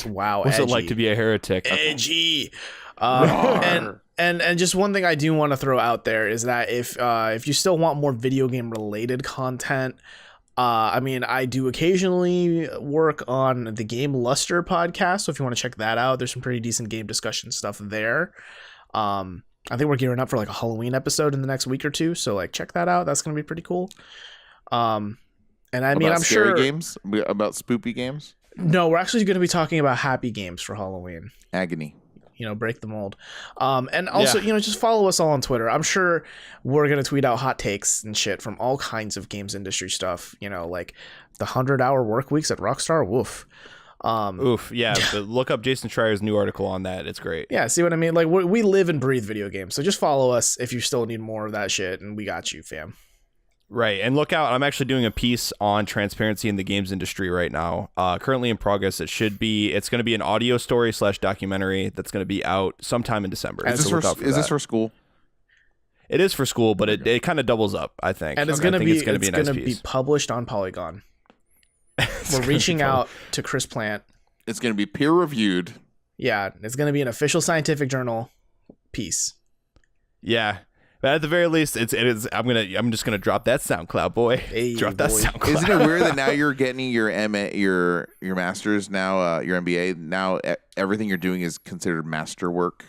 Wow, What's edgy. it like to be a heretic? Edgy. And just one thing I do want to throw out there is that if you still want more video game related content, I mean, I do occasionally work on the Game Luster podcast, so if you want to check that out, there's some pretty decent game discussion stuff there. I think we're gearing up for like a Halloween episode in the next week or two, so like check that out. That's gonna be pretty cool. And I mean, I'm scary sure games about spoopy games. No, we're actually going to be talking about happy games for Halloween. Agony. You know, break the mold. And also, you know, just follow us all on Twitter. I'm sure we're going to tweet out hot takes and shit from all kinds of games industry stuff. You know, like the 100-hour work weeks at Rockstar. Woof. Yeah. Look up Jason Schreier's new article on that. It's great. Yeah, see what I mean? Like, we live and breathe video games. So just follow us if you still need more of that shit, and we got you, fam. Right. And look out. I'm actually doing a piece on transparency in the games industry right now. Currently in progress. It's going to be an audio story / documentary that's going to be out sometime in December. Is this for school? It is for school, but it kind of doubles up, I think. And it's going to be published on Polygon. We're reaching out to Chris Plant. It's going to be peer reviewed. Yeah. It's going to be an official scientific journal piece. Yeah. But at the very least, it is. I'm just gonna drop that SoundCloud, boy. Hey, drop that SoundCloud. Isn't it weird that now you're getting your your master's now, your MBA now? Everything you're doing is considered masterwork.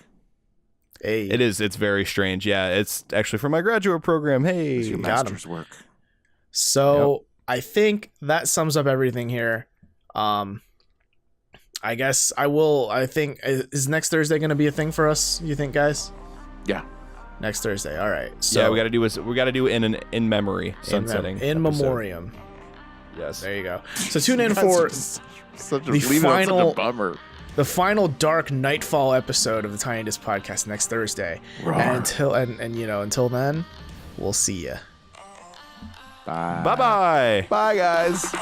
Hey, it is. It's very strange. Yeah, it's actually for my graduate program. Hey, it's your master's work. So I think that sums up everything here. I guess I think is next Thursday going to be a thing for us? You think, guys? Yeah. Next Thursday. All right. So yeah, we got to do in memory sunsetting in memoriam. Yes. There you go. So tune in for the final dark nightfall episode of the Tiny Disc Podcast next Thursday. And until then, we'll see ya. Bye. Bye. Bye, guys.